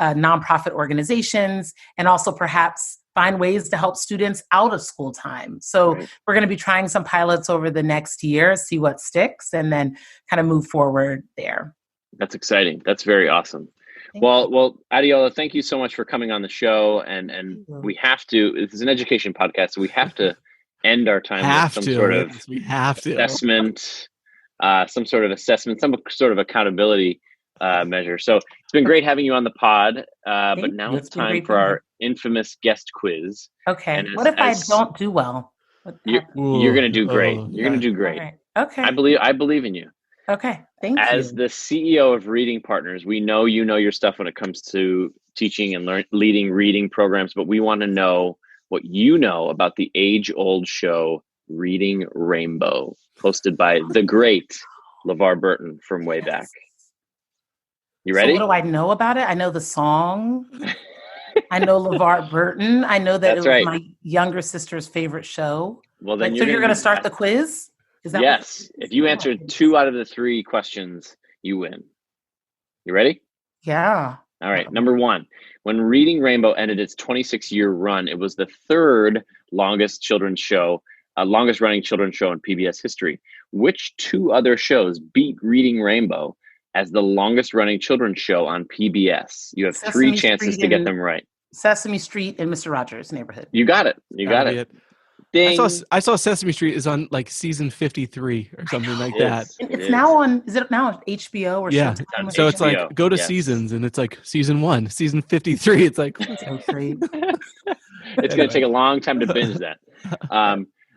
nonprofit organizations, and also perhaps find ways to help students out of school time. So we're going to be trying some pilots over the next year, see what sticks, and then kind of move forward there. That's exciting. That's very awesome. Well, Adeola, thank you so much for coming on the show. And we have to, this is an education podcast, so we have to end our time with some sort of assessment, some sort of accountability measure. So it's been great having you on the pod, but now it's time for our infamous guest quiz. Okay. And what if I don't do well? You're going to do great. You're going to do great. Right. Okay. I believe in you. Okay. Thank you. As the CEO of Reading Partners, we know you know your stuff when it comes to teaching and leading reading programs, but we want to know what you know about the age-old show Reading Rainbow, hosted by the great LeVar Burton from way back. You ready? So what do I know about it? I know the song. I know LeVar Burton. I know that it was my younger sister's favorite show. Well, then so you're going to start the quiz? Is that yes. If you answered 2 out of the 3 questions, you win. You ready? Yeah. All right. Number 1, when Reading Rainbow ended its 26-year run, it was the 3rd longest running children's show in PBS history. Which 2 other shows beat Reading Rainbow as the longest running children's show on PBS? You have Sesame 3 chances to get them right. Sesame Street and Mr. Rogers' Neighborhood. You got it. You got it. Ding. I saw Sesame Street is on like season 53 or something like that. It's now on. Is it now on HBO or something? So it's like go to seasons and it's like season 1, season 53. It's like It's going to take a long time to binge that.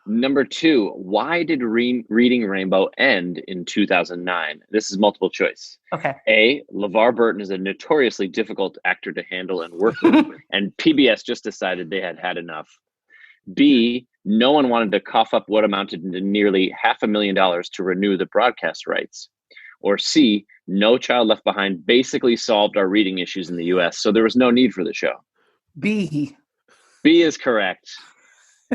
Number 2, why did Reading Rainbow end in 2009? This is multiple choice. Okay. A, LeVar Burton is a notoriously difficult actor to handle and work with, and PBS just decided they had enough. B, no one wanted to cough up what amounted to nearly $500,000 to renew the broadcast rights. Or C, No Child Left Behind basically solved our reading issues in the US, so there was no need for the show. B. B is correct.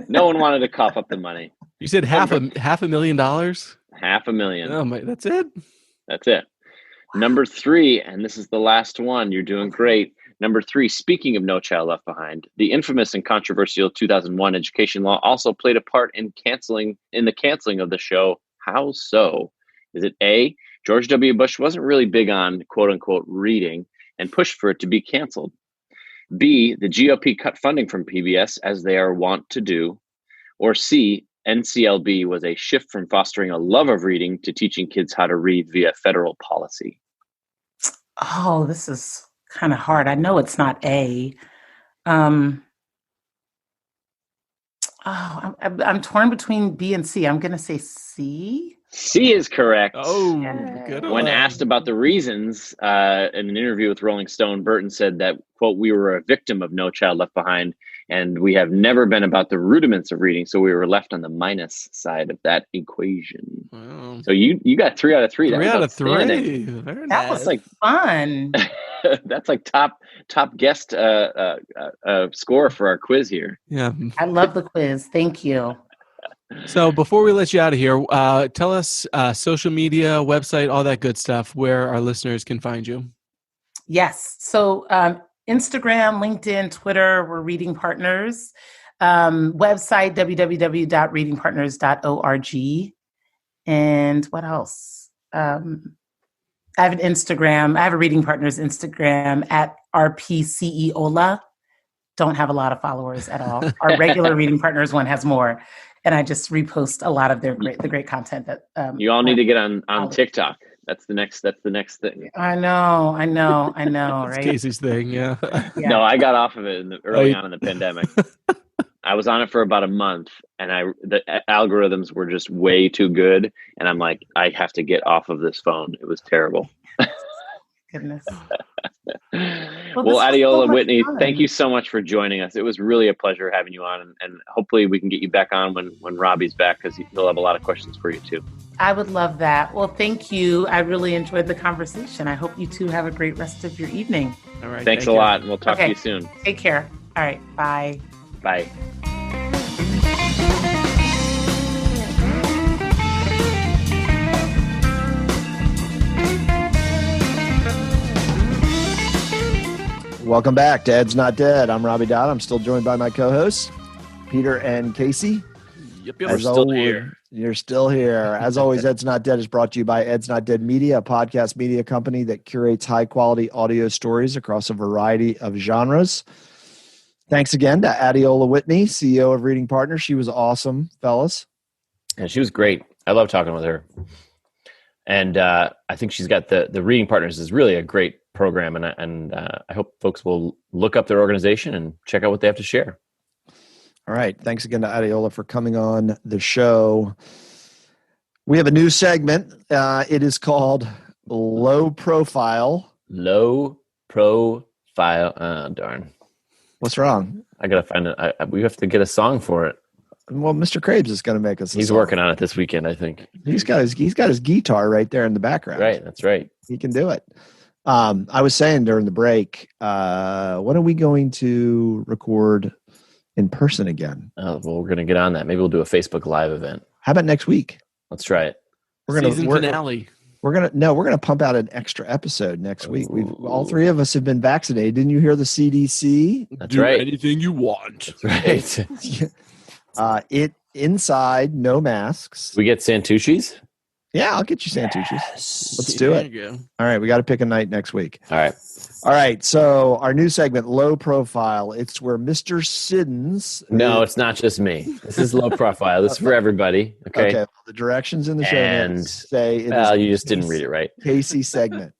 No one wanted to cough up the money. You said $500,000? $500,000. Oh my, that's it? That's it. Number 3, and this is the last one. You're doing great. Number 3, speaking of No Child Left Behind, the infamous and controversial 2001 education law also played a part in the canceling of the show. How so? Is it A, George W. Bush wasn't really big on quote unquote reading and pushed for it to be canceled? B, the GOP cut funding from PBS as they are wont to do? Or C, NCLB was a shift from fostering a love of reading to teaching kids how to read via federal policy? Oh, this is kind of hard. I know it's not A. I'm torn between B and C. I'm going to say C. C is correct. Oh, good When one. asked about the reasons in an interview with Rolling Stone, Burton said that, quote, we were a victim of No Child Left Behind, and we have never been about the rudiments of reading, so we were left on the minus side of that equation. Wow. So you got 3 out of 3. 3 out of 3. outstanding. Very That nice. was like fun. That's like top guest score for our quiz here. Yeah. I love the quiz. Thank you. So before we let you out of here, tell us social media, website, all that good stuff, where our listeners can find you. Yes. So Instagram, LinkedIn, Twitter, we're Reading Partners. Website, www.readingpartners.org. And what else? I have an Instagram. I have a Reading Partners Instagram at RPCEOla. Don't have a lot of followers at all. Our regular Reading Partners one has more. And I just repost a lot of the great content that You all need to get on TikTok. That's the next thing. I know, That's right? Casey's thing, yeah. Yeah. No, I got off of it early on in the pandemic. I was on it for about a month, and the algorithms were just way too good. And I'm like, I have to get off of this phone. It was terrible. Goodness. Well, Adeola Whitney, thank you so much for joining us. It was really a pleasure having you on, and hopefully we can get you back on when Robbie's back, because he'll have a lot of questions for you too. I would love that. Well, thank you. I really enjoyed the conversation. I hope you two have a great rest of your evening. All right. Thanks a lot, and we'll talk to you soon. Take care. All right. Bye. Bye. Welcome back to Ed's Not Dead. I'm Robbie Dodd. I'm still joined by my co-hosts, Peter and Casey. Yep. We're still here. You're still here. As always, Ed's Not Dead is brought to you by Ed's Not Dead Media, a podcast media company that curates high-quality audio stories across a variety of genres. Thanks again to Adeola Whitney, CEO of Reading Partners. She was awesome, fellas. And she was great. I love talking with her. And I think she's got the Reading Partners is really a great program, and I hope folks will look up their organization and check out what they have to share. All right. Thanks again to Adeola for coming on the show. We have a new segment. It is called Low Profile. Low Profile. Oh, darn. What's wrong? I got to find it. We have to get a song for it. Well, Mr. Krabs is going to make us. He's working on it this weekend, I think. He's got his guitar right there in the background. Right. That's right. He can do it. I was saying during the break, when are we going to record in person again? Oh, well, we're going to get on that. Maybe we'll do a Facebook Live event. How about next week? Let's try it. Season finale. We're gonna pump out an extra episode next week. All three of us have been vaccinated. Didn't you hear the CDC? That's right. Anything you want. That's right. It inside, no masks. We get Santucci's? Yeah, I'll get you Santucci's. Yes. Let's do it. There you go. All right, we got to pick a night next week. All right. All right, so our new segment, Low Profile. It's where Mr. Siddons. No, it's not just me. This is Low Profile. This is for everybody. Okay. Well, the directions in the show And notes say it well, is you just didn't read it right. Casey segment.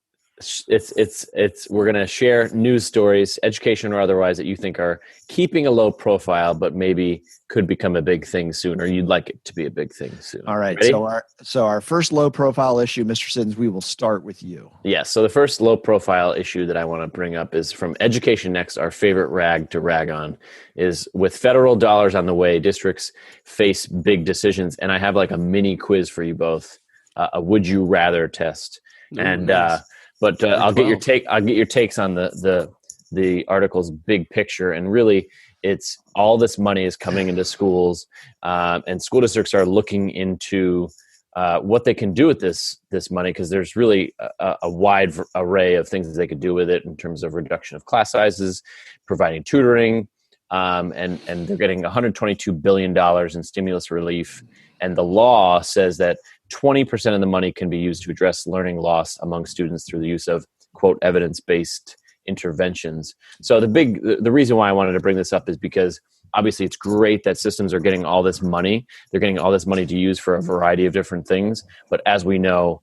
we're going to share news stories, education or otherwise, that you think are keeping a low profile, but maybe could become a big thing soon, or you'd like it to be a big thing soon. All right. Ready? So our first low profile issue, Mr. Siddons, we will start with you. Yes. So the first low profile issue that I want to bring up is from Education Next. Our favorite rag to rag on is, with federal dollars on the way, districts face big decisions. And I have like a mini quiz for you both, a would you rather test. Nice. I'll get your take. I'll get your takes on the article's big picture, and really, it's all this money is coming into schools, and school districts are looking into what they can do with this money, because there's really a wide array of things that they could do with it in terms of reduction of class sizes, providing tutoring, and they're getting $122 billion in stimulus relief, and the law says that 20% of the money can be used to address learning loss among students through the use of, quote, evidence-based interventions. So the reason why I wanted to bring this up is because obviously it's great that systems are getting all this money. They're getting all this money to use for a variety of different things. But as we know,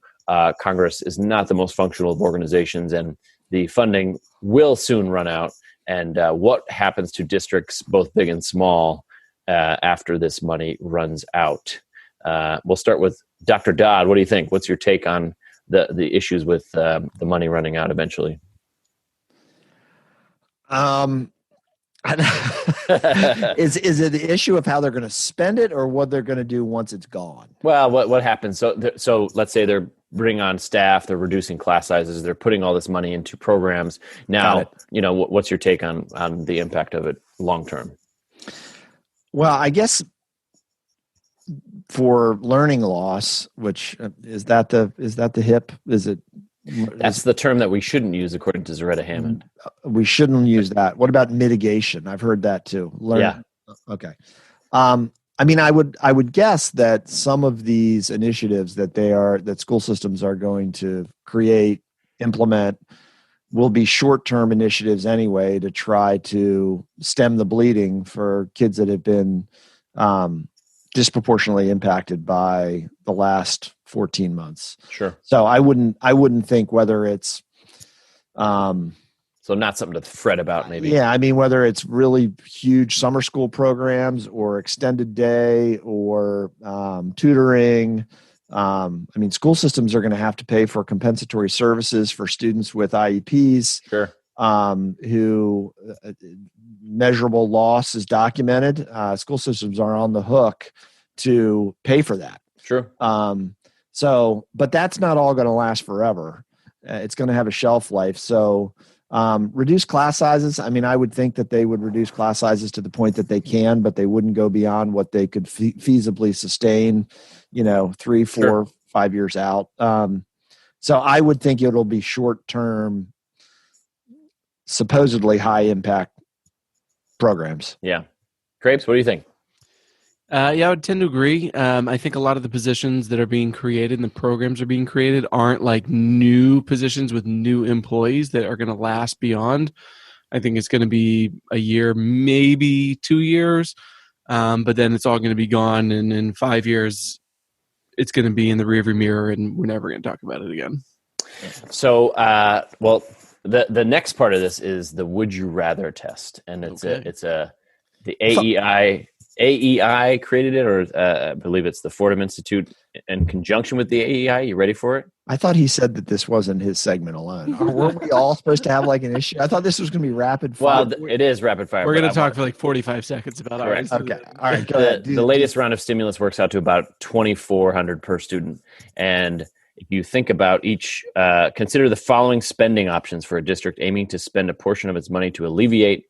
Congress is not the most functional of organizations, and the funding will soon run out. And what happens to districts, both big and small, after this money runs out? We'll start with Dr. Dodd. What do you think? What's your take on the issues with the money running out eventually? Is it the issue of how they're going to spend it, or what they're going to do once it's gone? Well, what happens? So let's say they're bringing on staff, they're reducing class sizes, they're putting all this money into programs. Now, what's your take on the impact of it long term? Well, I guess for learning loss, which is that the HIP? That's the term that we shouldn't use, according to Zaretta Hammond. We shouldn't use that. What about mitigation? I've heard that too. Yeah. Okay. I mean, I would guess that some of these initiatives that school systems are going to create, implement, will be short-term initiatives anyway, to try to stem the bleeding for kids that have been disproportionately impacted by the last 14 months. Sure. So I wouldn't think whether it's so not something to fret about, maybe. Yeah, I mean, whether it's really huge summer school programs or extended day or tutoring. I mean, school systems are going to have to pay for compensatory services for students with IEPs. Sure. Who measurable loss is documented. School systems are on the hook to pay for that. Sure. But that's not all going to last forever. It's going to have a shelf life. So reduce class sizes. I mean, I would think that they would reduce class sizes to the point that they can, but they wouldn't go beyond what they could feasibly sustain, 3, 4, Sure. 5 years out. So I would think it'll be short-term, supposedly high impact programs. Yeah. Crepes, what do you think? Yeah, I would tend to agree. I think a lot of the positions that are being created and the programs are being created aren't like new positions with new employees that are going to last beyond. I think it's going to be a year, maybe 2 years, but then it's all going to be gone. And in 5 years, it's going to be in the rearview mirror, and we're never going to talk about it again. So, the next part of this is the would you rather test, and the AEI created it, or I believe it's the Fordham Institute in conjunction with the AEI. You ready for it? I thought he said that this wasn't his segment alone. Weren't we all supposed to have like an issue? I thought this was going to be rapid fire. Well, it is rapid fire. We're going to talk for like 45 seconds about Correct. ours. Okay. All right. Go ahead. The latest round of stimulus works out to about $2,400 per student. And if you think about each, consider the following spending options for a district aiming to spend a portion of its money to alleviate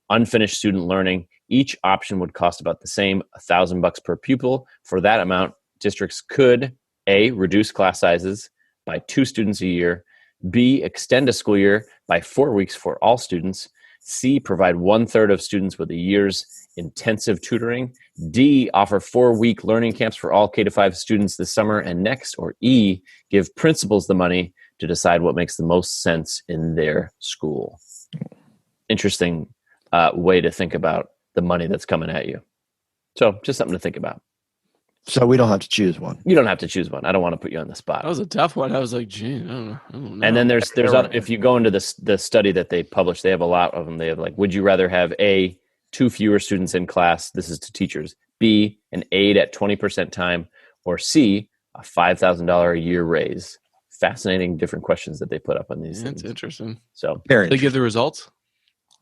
unfinished student learning. Each option would cost about the same, $1,000 per pupil. For that amount, districts could A, reduce class sizes by 2 students a year, B, extend a school year by 4 weeks for all students, C, provide 1/3 of students with a year's intensive tutoring, D, offer 4-week learning camps for all K-5 students this summer and next, or E, give principals the money to decide what makes the most sense in their school. Interesting way to think about the money that's coming at you. So just something to think about. So we don't have to choose one. You don't have to choose one. I don't want to put you on the spot. That was a tough one. I was like, gee, I don't know. And then there's other, if you go into the study that they published, they have a lot of them. They have like, would you rather have A, 2 fewer students in class? This is to teachers. B, an aide at 20% time, or C, a $5,000 a year raise. Fascinating, different questions that they put up on these things. That's interesting. So they give the results.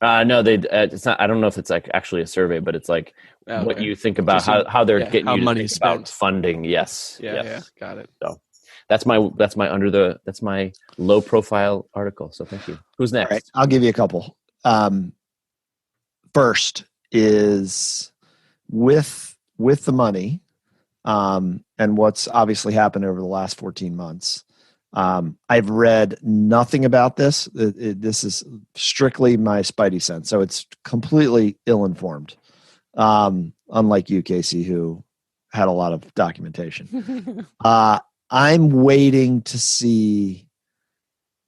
No, they. It's not. I don't know if it's like actually a survey, but it's like what you think about how they're getting how you to money think spent. about funding. Yes. Yeah, got it. So that's my low profile article. So thank you. Who's next? All right, I'll give you a couple. First is with the money, and what's obviously happened over the last 14 months. I've read nothing about this. This is strictly my spidey sense, so it's completely ill-informed. Unlike you, Casey, who had a lot of documentation. I'm waiting to see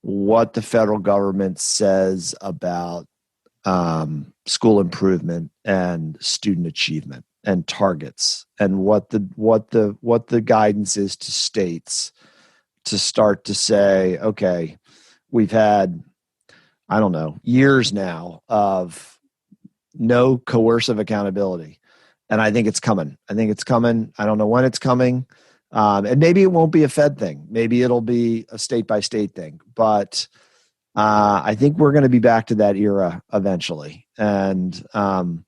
what the federal government says about school improvement and student achievement and targets, and what the guidance is to states to start to say, okay, we've had, I don't know, years now of no coercive accountability. And I think it's coming. I don't know when it's coming. And maybe it won't be a Fed thing. Maybe it'll be a state by state thing. But I think we're going to be back to that era eventually. And I'm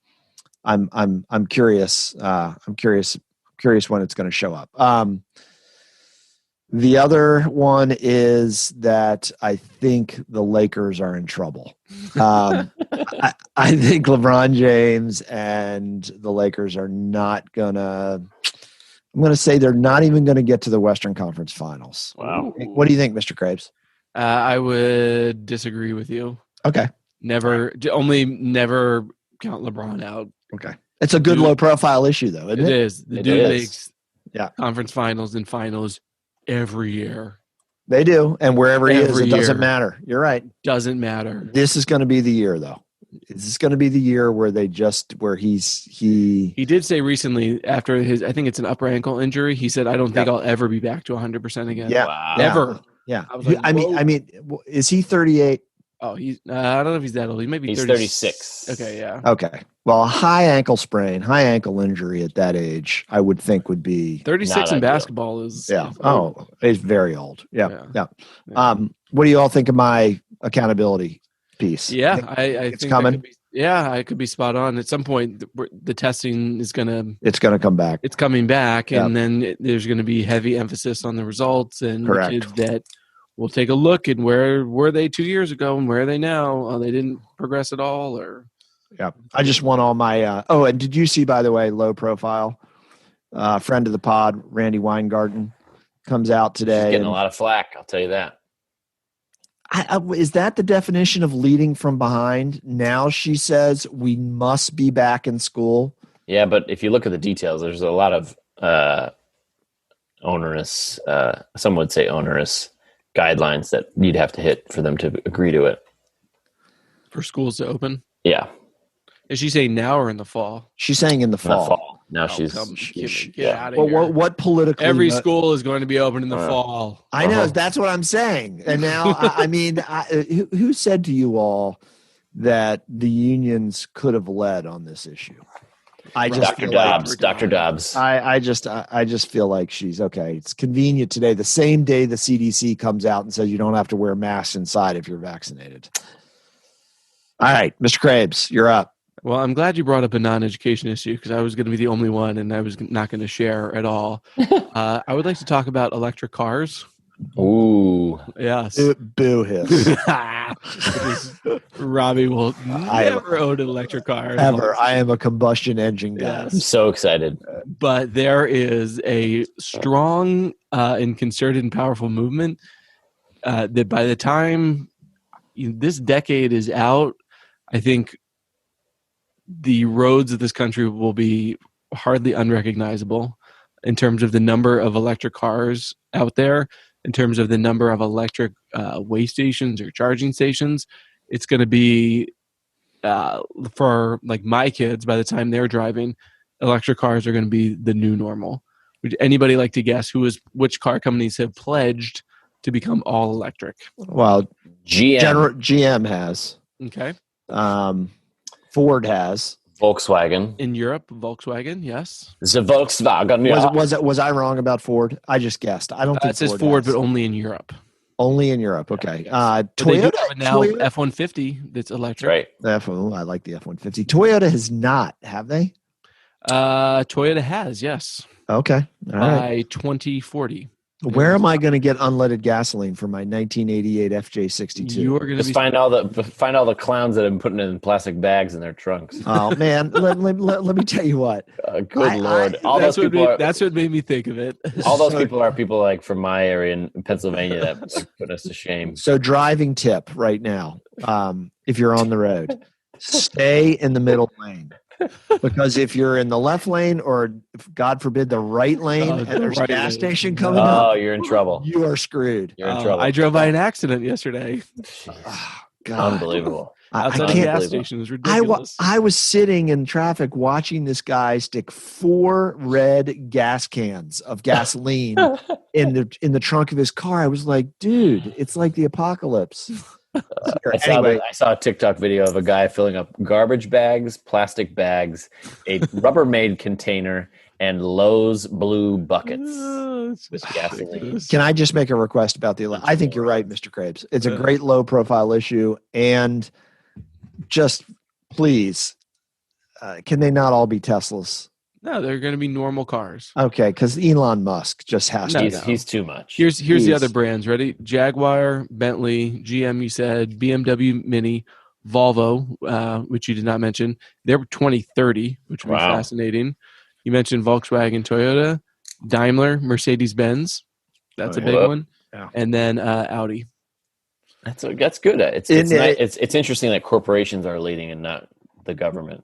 curious. I'm curious when it's going to show up. The other one is that I think the Lakers are in trouble. I think LeBron James and the Lakers are not gonna. I'm going to say they're not even going to get to the Western Conference Finals. Wow. What do you think, Mr. Krabs? I would disagree with you. Okay. Never count LeBron out. Okay. It's a good low profile issue, though, isn't it? It is. The dude makes conference finals and finals every year. They do. And wherever he is, it doesn't matter. You're right. Doesn't matter. This is going to be the year, though. This is going to be the year where he did say recently after I think it's an upper ankle injury. He said, I don't think I'll ever be back to 100% again. Yeah. Wow. Ever. Yeah. Like, I mean, is he 38? Oh, he's, I don't know if he's that old. He may be 36. Okay. Yeah. Okay. Well, a high ankle injury at that age, I would think would be 36 in basketball is. Yeah. He's very old. Yeah. What do you all think of my accountability piece? Yeah. I it's think coming. I could be spot on. At some point, the testing is it's going to come back. It's coming back. And then there's going to be heavy emphasis on the results and the kids that will take a look at where were they 2 years ago and where are they now? Oh, they didn't progress at all or. Yeah. I just want all my, and did you see, by the way, low profile, friend of the pod, Randy Weingarten comes out today. She's getting a lot of flack. I'll tell you that. Is that the definition of leading from behind? Now she says we must be back in school. Yeah, but if you look at the details, there's a lot of onerous, some would say onerous guidelines that you'd have to hit for them to agree to it. For schools to open? Yeah. Is she saying now or in the fall? She's saying in the fall. Now get out of here. What politically? Every school is going to be open in the fall. I know. That's what I'm saying. And now, who said to you all that the unions could have led on this issue? Dr. Dobbs. I just feel like she's okay. It's convenient today. The same day the CDC comes out and says you don't have to wear masks inside if you're vaccinated. All right, Mr. Krabs, you're up. Well, I'm glad you brought up a non-education issue because I was going to be the only one and I was not going to share at all. I would like to talk about electric cars. Ooh. Yes. Boo hiss. Robbie will never own an electric car. Ever. I am a combustion engine guy. I'm so excited. But there is a strong and concerted and powerful movement that by the time this decade is out, I think the roads of this country will be hardly unrecognizable in terms of the number of electric cars out there, in terms of the number of electric way stations or charging stations. It's going to be for like my kids, by the time they're driving, electric cars are going to be the new normal. Would anybody like to guess which car companies have pledged to become all electric? Well, GM has. Okay. Ford has. Volkswagen. In Europe, Volkswagen, yes. The Volkswagen. Yeah. Was I wrong about Ford? I just guessed. I don't think it says Ford, but only in Europe. Only in Europe. Okay. Toyota they do have now F-150 that's electric. Right. I like the F-150. Toyota has not, have they? Toyota has, yes. Okay. All right. By 2040. Where am I going to get unleaded gasoline for my 1988 FJ62? You are going to find all the clowns that have been putting it in plastic bags in their trunks. Oh man, let me tell you what. Good Lord, that's what made me think of it. All those people are people like from my area in Pennsylvania that put us to shame. So driving tip right now, if you're on the road, stay in the middle lane. Because if you're in the left lane or, God forbid, the right lane and there's a gas station coming up, you're in trouble. You are screwed. You're in trouble. I drove by an accident yesterday. God. Unbelievable. Outside a gas station. It was ridiculous. I was sitting in traffic watching this guy stick 4 red gas cans of gasoline in the trunk of his car. I was like, dude, it's like the apocalypse. I saw a TikTok video of a guy filling up garbage bags, plastic bags, a Rubbermaid container, and Lowe's blue buckets with gasoline. Can I just make a request about the? I think you're right, Mr. Krabs. It's a great low-profile issue, and just please, can they not all be Teslas? No, they're going to be normal cars. Okay, because Elon Musk just has to go. He's too much. Here's the other brands. Ready? Jaguar, Bentley, GM, you said, BMW Mini, Volvo, which you did not mention. They're 2030, which would be fascinating. You mentioned Volkswagen, Toyota, Daimler, Mercedes-Benz. That's a big one. Yeah. And then Audi. That's good. It's interesting that corporations are leading and not the government.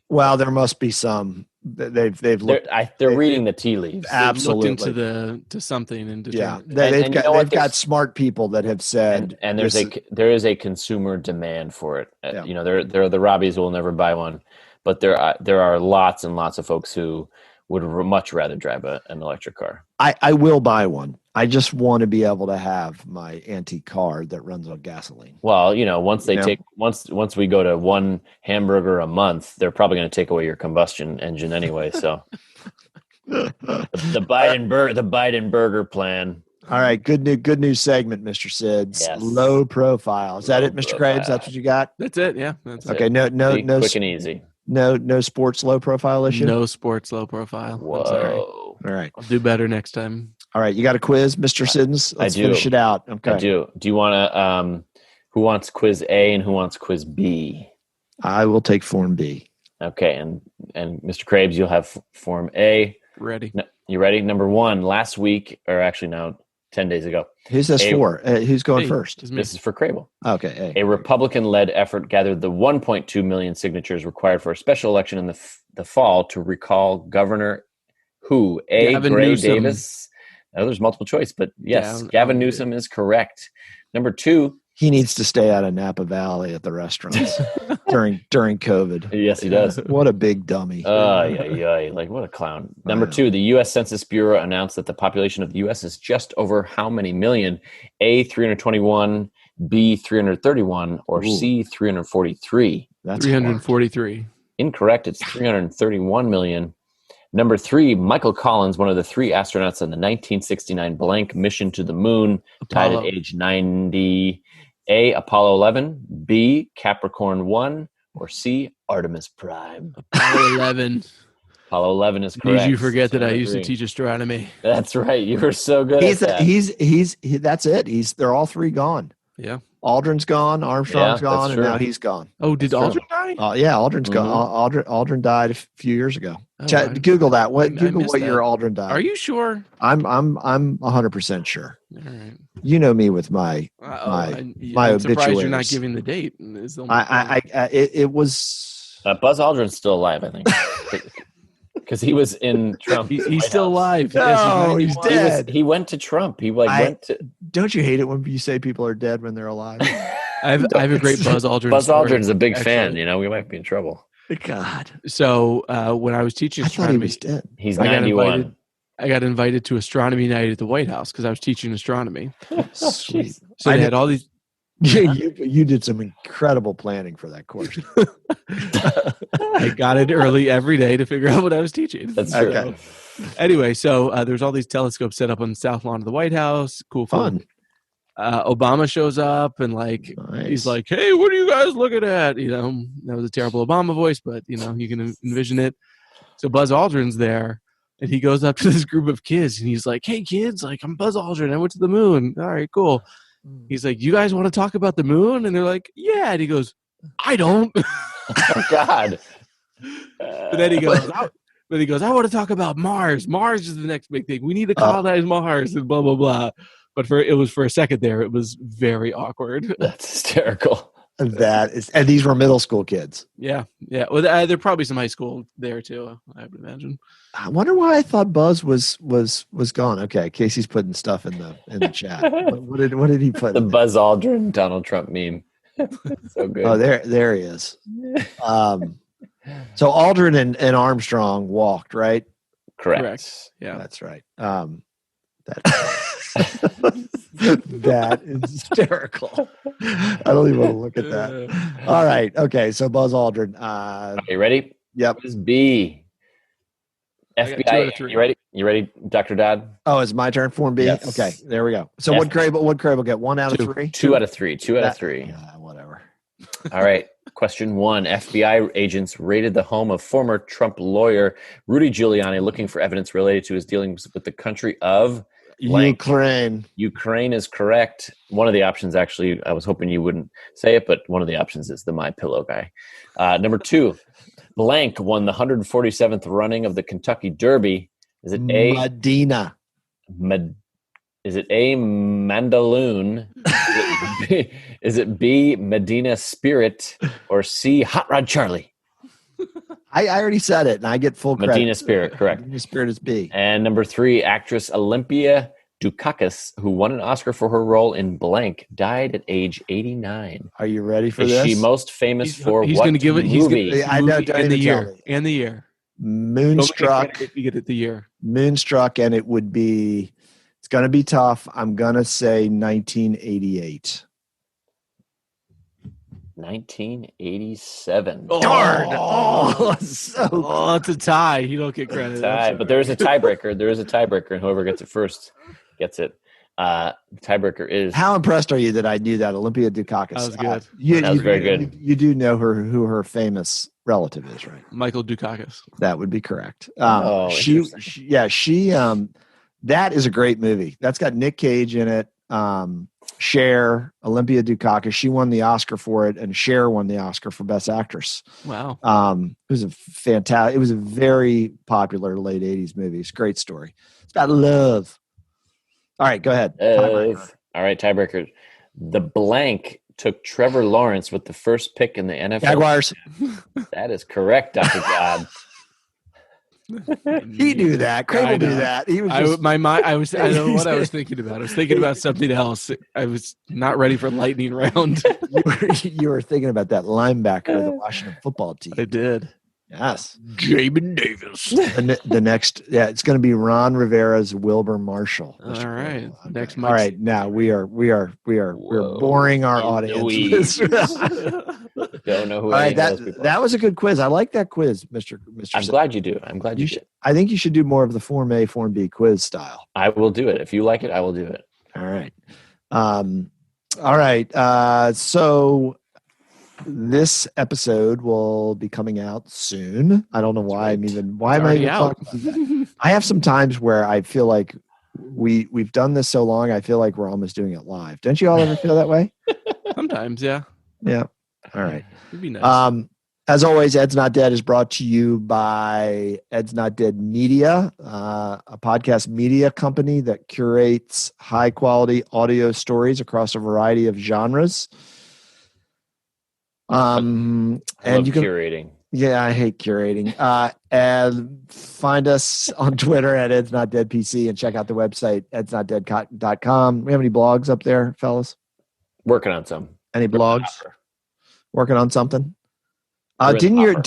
Well, there must be some. They've looked. They're reading the tea leaves. Absolutely, looked into something and they've got smart people that have said. And there is a consumer demand for it. Yeah. There are the Robbies who will never buy one, but there are lots and lots of folks who would much rather drive an electric car. I will buy one. I just want to be able to have my antique car that runs on gasoline. Well, once we go to one hamburger a month, they're probably going to take away your combustion engine anyway. So the Biden burger plan. All right, good news segment, Mr. Sids. Yes. Low profile. Is that it, Mr. Krabs? That's what you got? That's it. Yeah. That's okay. It. No. Quick and easy. No sports low profile issue. No sports low profile. Whoa. I'm sorry. All right. I'll do better next time. All right. You got a quiz, Mr. Siddons? Let's finish it out. Okay. I do. Do you want to? Who wants quiz A and who wants quiz B? I will take form B. Okay, and Mr. Krabs, you'll have form A. Ready? You ready? Number 1. Last week, or actually now 10 days ago. Who's this for? Who's going first? This is for Crable. Okay. A Republican-led effort gathered the 1.2 million signatures required for a special election in the fall to recall Governor who? A. Gavin Gray Newsom. Davis. Oh, there's multiple choice, but yes, Gavin Newsom is correct. Number 2. He needs to stay out of Napa Valley at the restaurants during COVID. Yes, he does. What a big dummy. Like what a clown. Number 2, the U.S. Census Bureau announced that the population of the U.S. is just over how many million? A, 321, B, 331, or C, 343? That's 343. hard. Incorrect. It's 331 million. Number 3, Michael Collins, one of the 3 astronauts on the 1969 blank mission to the moon, died at age 90. A, Apollo 11, B, Capricorn 1, or C, Artemis Prime. Apollo 11. Apollo 11 is correct. Did you forget that I used to teach astronomy? That's right. You were so good at that. That's it. They're all 3 gone. Yeah. Aldrin's gone, Armstrong's gone, and now he's gone. Oh, did Aldrin die? Yeah, Aldrin's gone. Aldrin died a few years ago. Google that. Google what year Aldrin died. Are you sure? I'm 100% sure. All right. You know me with my I'm obituaries. surprised you're not giving the date. It was Buzz Aldrin's still alive, I think, because he was in Trump. He's still alive. No, he's dead. He went to Trump. He went to. Don't you hate it when you say people are dead when they're alive? I have a great Buzz Aldrin. Buzz story, Aldrin's a big fan. actually. We might be in trouble. God. So when I was teaching I thought he astronomy, was dead. He's I got 91. I got invited to astronomy night at the White House because I was teaching astronomy. Sweet. So they had all these. Yeah, you did some incredible planning for that course. I got in early every day to figure out what I was teaching. That's true. Okay. Anyway, so there's all these telescopes set up on the south lawn of the White House. Cool. Fun. Obama shows up and like Nice. he's like, "Hey, what are you guys looking at?" You know, that was a terrible Obama voice, but you know, you can envision it. So Buzz Aldrin's there, and he goes up to this group of kids, and he's like, "Hey, kids, like I'm Buzz Aldrin. I went to the moon. All right, cool." He's like, "You guys want to talk about the moon?" And they're like, "Yeah." And he goes, "I don't." Oh God. But then he goes, I want to talk about Mars. Mars is the next big thing. We need to colonize Mars and blah, blah, blah. But it was for a second there, it was very awkward. That's hysterical. That is, and these were middle school kids. Yeah. Well, there are probably some high school there too, I would imagine. I wonder why I thought Buzz was gone. Okay, Casey's putting stuff in the chat. What did he put? The Buzz Aldrin Donald Trump meme. So good. Oh, there he is. So Aldrin and Armstrong walked, right? Correct. Yeah. That's right. That that is hysterical. I don't even want to look at that. All right. Okay. So Buzz Aldrin. Okay, ready? Yep. This is B. FBI. You ready? You ready, Dr. Dodd? Oh, it's my turn. Form B. Yes. Okay. There we go. So what grade will get? 1 out of 3? 2 out of 3. 2 out of 3. Whatever. All right. Question 1. FBI agents raided the home of former Trump lawyer Rudy Giuliani looking for evidence related to his dealings with the country of blank. Ukraine. Ukraine is correct. One of the options, actually, I was hoping you wouldn't say it, but one of the options is the My Pillow guy. Number 2. Blank won the 147th running of the Kentucky Derby. Is it A? Medina. Is it A, Mandaloon? Is it B, Medina Spirit? Or C, Hot Rod Charlie? I already said it, and I get full credit. Medina Spirit, correct. Medina Spirit is B. And number 3, actress Olympia Dukakis, who won an Oscar for her role in Blank, died at age 89. Are you ready for is this? She most famous for he's what going to give it. movie? I know. And the year. And the year. Moonstruck. If you get it the year. Moonstruck, and it would be. It's going to be tough. I'm going to say 1988. 1987. Darn! It's a tie. You don't get credit. Tie, but there is a tiebreaker. There is a tiebreaker, and whoever gets it first gets it. Tiebreaker is. How impressed are you that I knew that Olympia Dukakis? That was good. That was very good. You do know who her famous relative is, right? Michael Dukakis. That would be correct. She that is a great movie. That's got Nick Cage in it. Cher, Olympia Dukakis, she won the Oscar for it, and Cher won the Oscar for Best Actress. Wow. It was it was a very popular late 80s movie. It's a great story. It's about love. All right, go ahead. All right, tiebreaker. The Blank took Trevor Lawrence with the first pick in the NFL. Jaguars. That is correct, Dr. Dodd. He knew that. Crable knew that. He was I don't know what I was thinking about. I was thinking about something else. I was not ready for lightning round. you were thinking about that linebacker of the Washington football team. I did. Yes. Jamin Davis. The next, it's going to be Ron Rivera's Wilbur Marshall. All right. Okay. Next. All right. Now we're boring our audience. Don't know who. All right. That was a good quiz. I like that quiz, Mr. I'm glad you do. I'm glad you did. I think you should do more of the Form A, Form B quiz style. I will do it. If you like it, I will do it. All right. All right. So this episode will be coming out soon. I don't know why am I even talking about that? I have some times where I feel like we've done this so long, I feel like we're almost doing it live. Don't you all ever feel that way? Sometimes, yeah. Yeah. All right. It'd be nice. As always, Ed's Not Dead is brought to you by Ed's Not Dead Media, a podcast media company that curates high quality audio stories across a variety of genres. And you can curating. Yeah, I hate curating. And find us on Twitter at Ed's Not Dead PC and check out the website edsnotdead.com. We have any blogs up there, fellas? Working on some. Any blogs? Working on something? Didn't your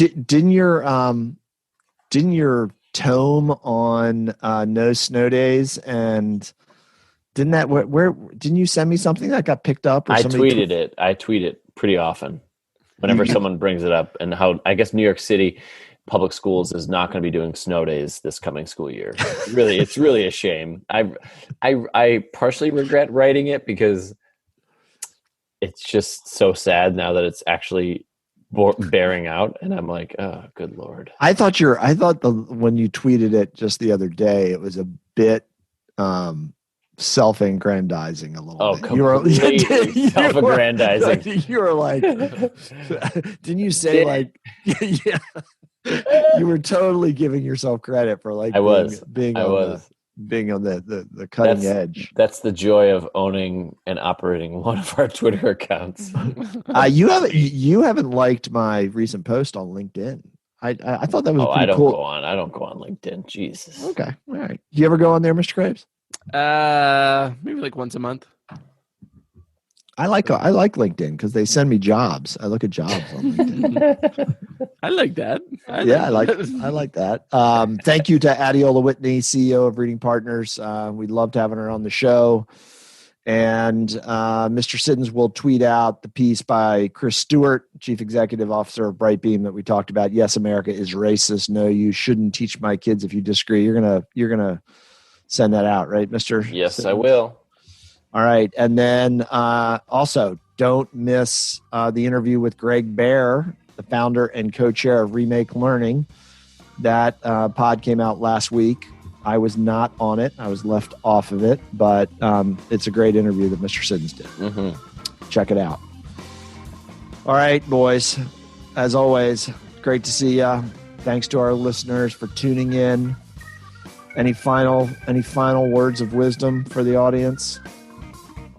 tome on no snow days, and didn't you send me something that got picked up? Or I somebody tweeted it. I tweet it pretty often whenever someone brings it up, and how I guess New York City public schools is not going to be doing snow days this coming school year. It's really a shame. I partially regret writing it because it's just so sad now that it's actually bearing out, and I'm like, oh, good Lord. I thought when you tweeted it just the other day, it was a bit self-aggrandizing a little bit. Completely self-aggrandizing. You were like, didn't you say like, yeah, you were totally giving yourself credit for like being on the cutting edge. That's the joy of owning and operating one of our Twitter accounts. You haven't liked my recent post on LinkedIn. I thought that was pretty cool. I don't go on LinkedIn. Jesus. Okay. All right. Do you ever go on there, Mr. Graves? Maybe like once a month. I like LinkedIn because they send me jobs. I look at jobs on LinkedIn. I like that. I like that. Thank you to Adeola Whitney, CEO of Reading Partners. We'd love having her on the show. And Mr. Siddons will tweet out the piece by Chris Stewart, Chief Executive Officer of Brightbeam, that we talked about. Yes, America is racist. No, you shouldn't teach my kids if you disagree. You're gonna send that out, right, Mr. Yes, Siddons? I will. All right. And then also don't miss the interview with Greg Baer, the founder and co-chair of Remake Learning. That pod came out last week. I was not on it. I was left off of it, but it's a great interview that Mr. Siddons did. Mm-hmm. Check it out. All right, boys. As always, great to see you. Thanks to our listeners for tuning in. Any final words of wisdom for the audience?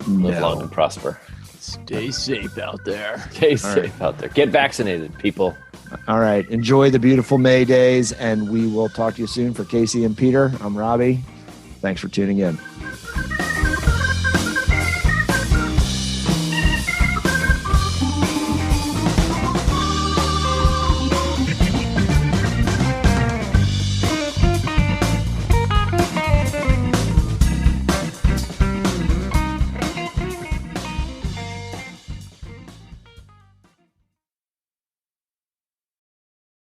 Live long and prosper. Stay safe out there. Stay safe out there. Get vaccinated, people. All right. Enjoy the beautiful May days, and we will talk to you soon. For Casey and Peter, I'm Robbie. Thanks for tuning in.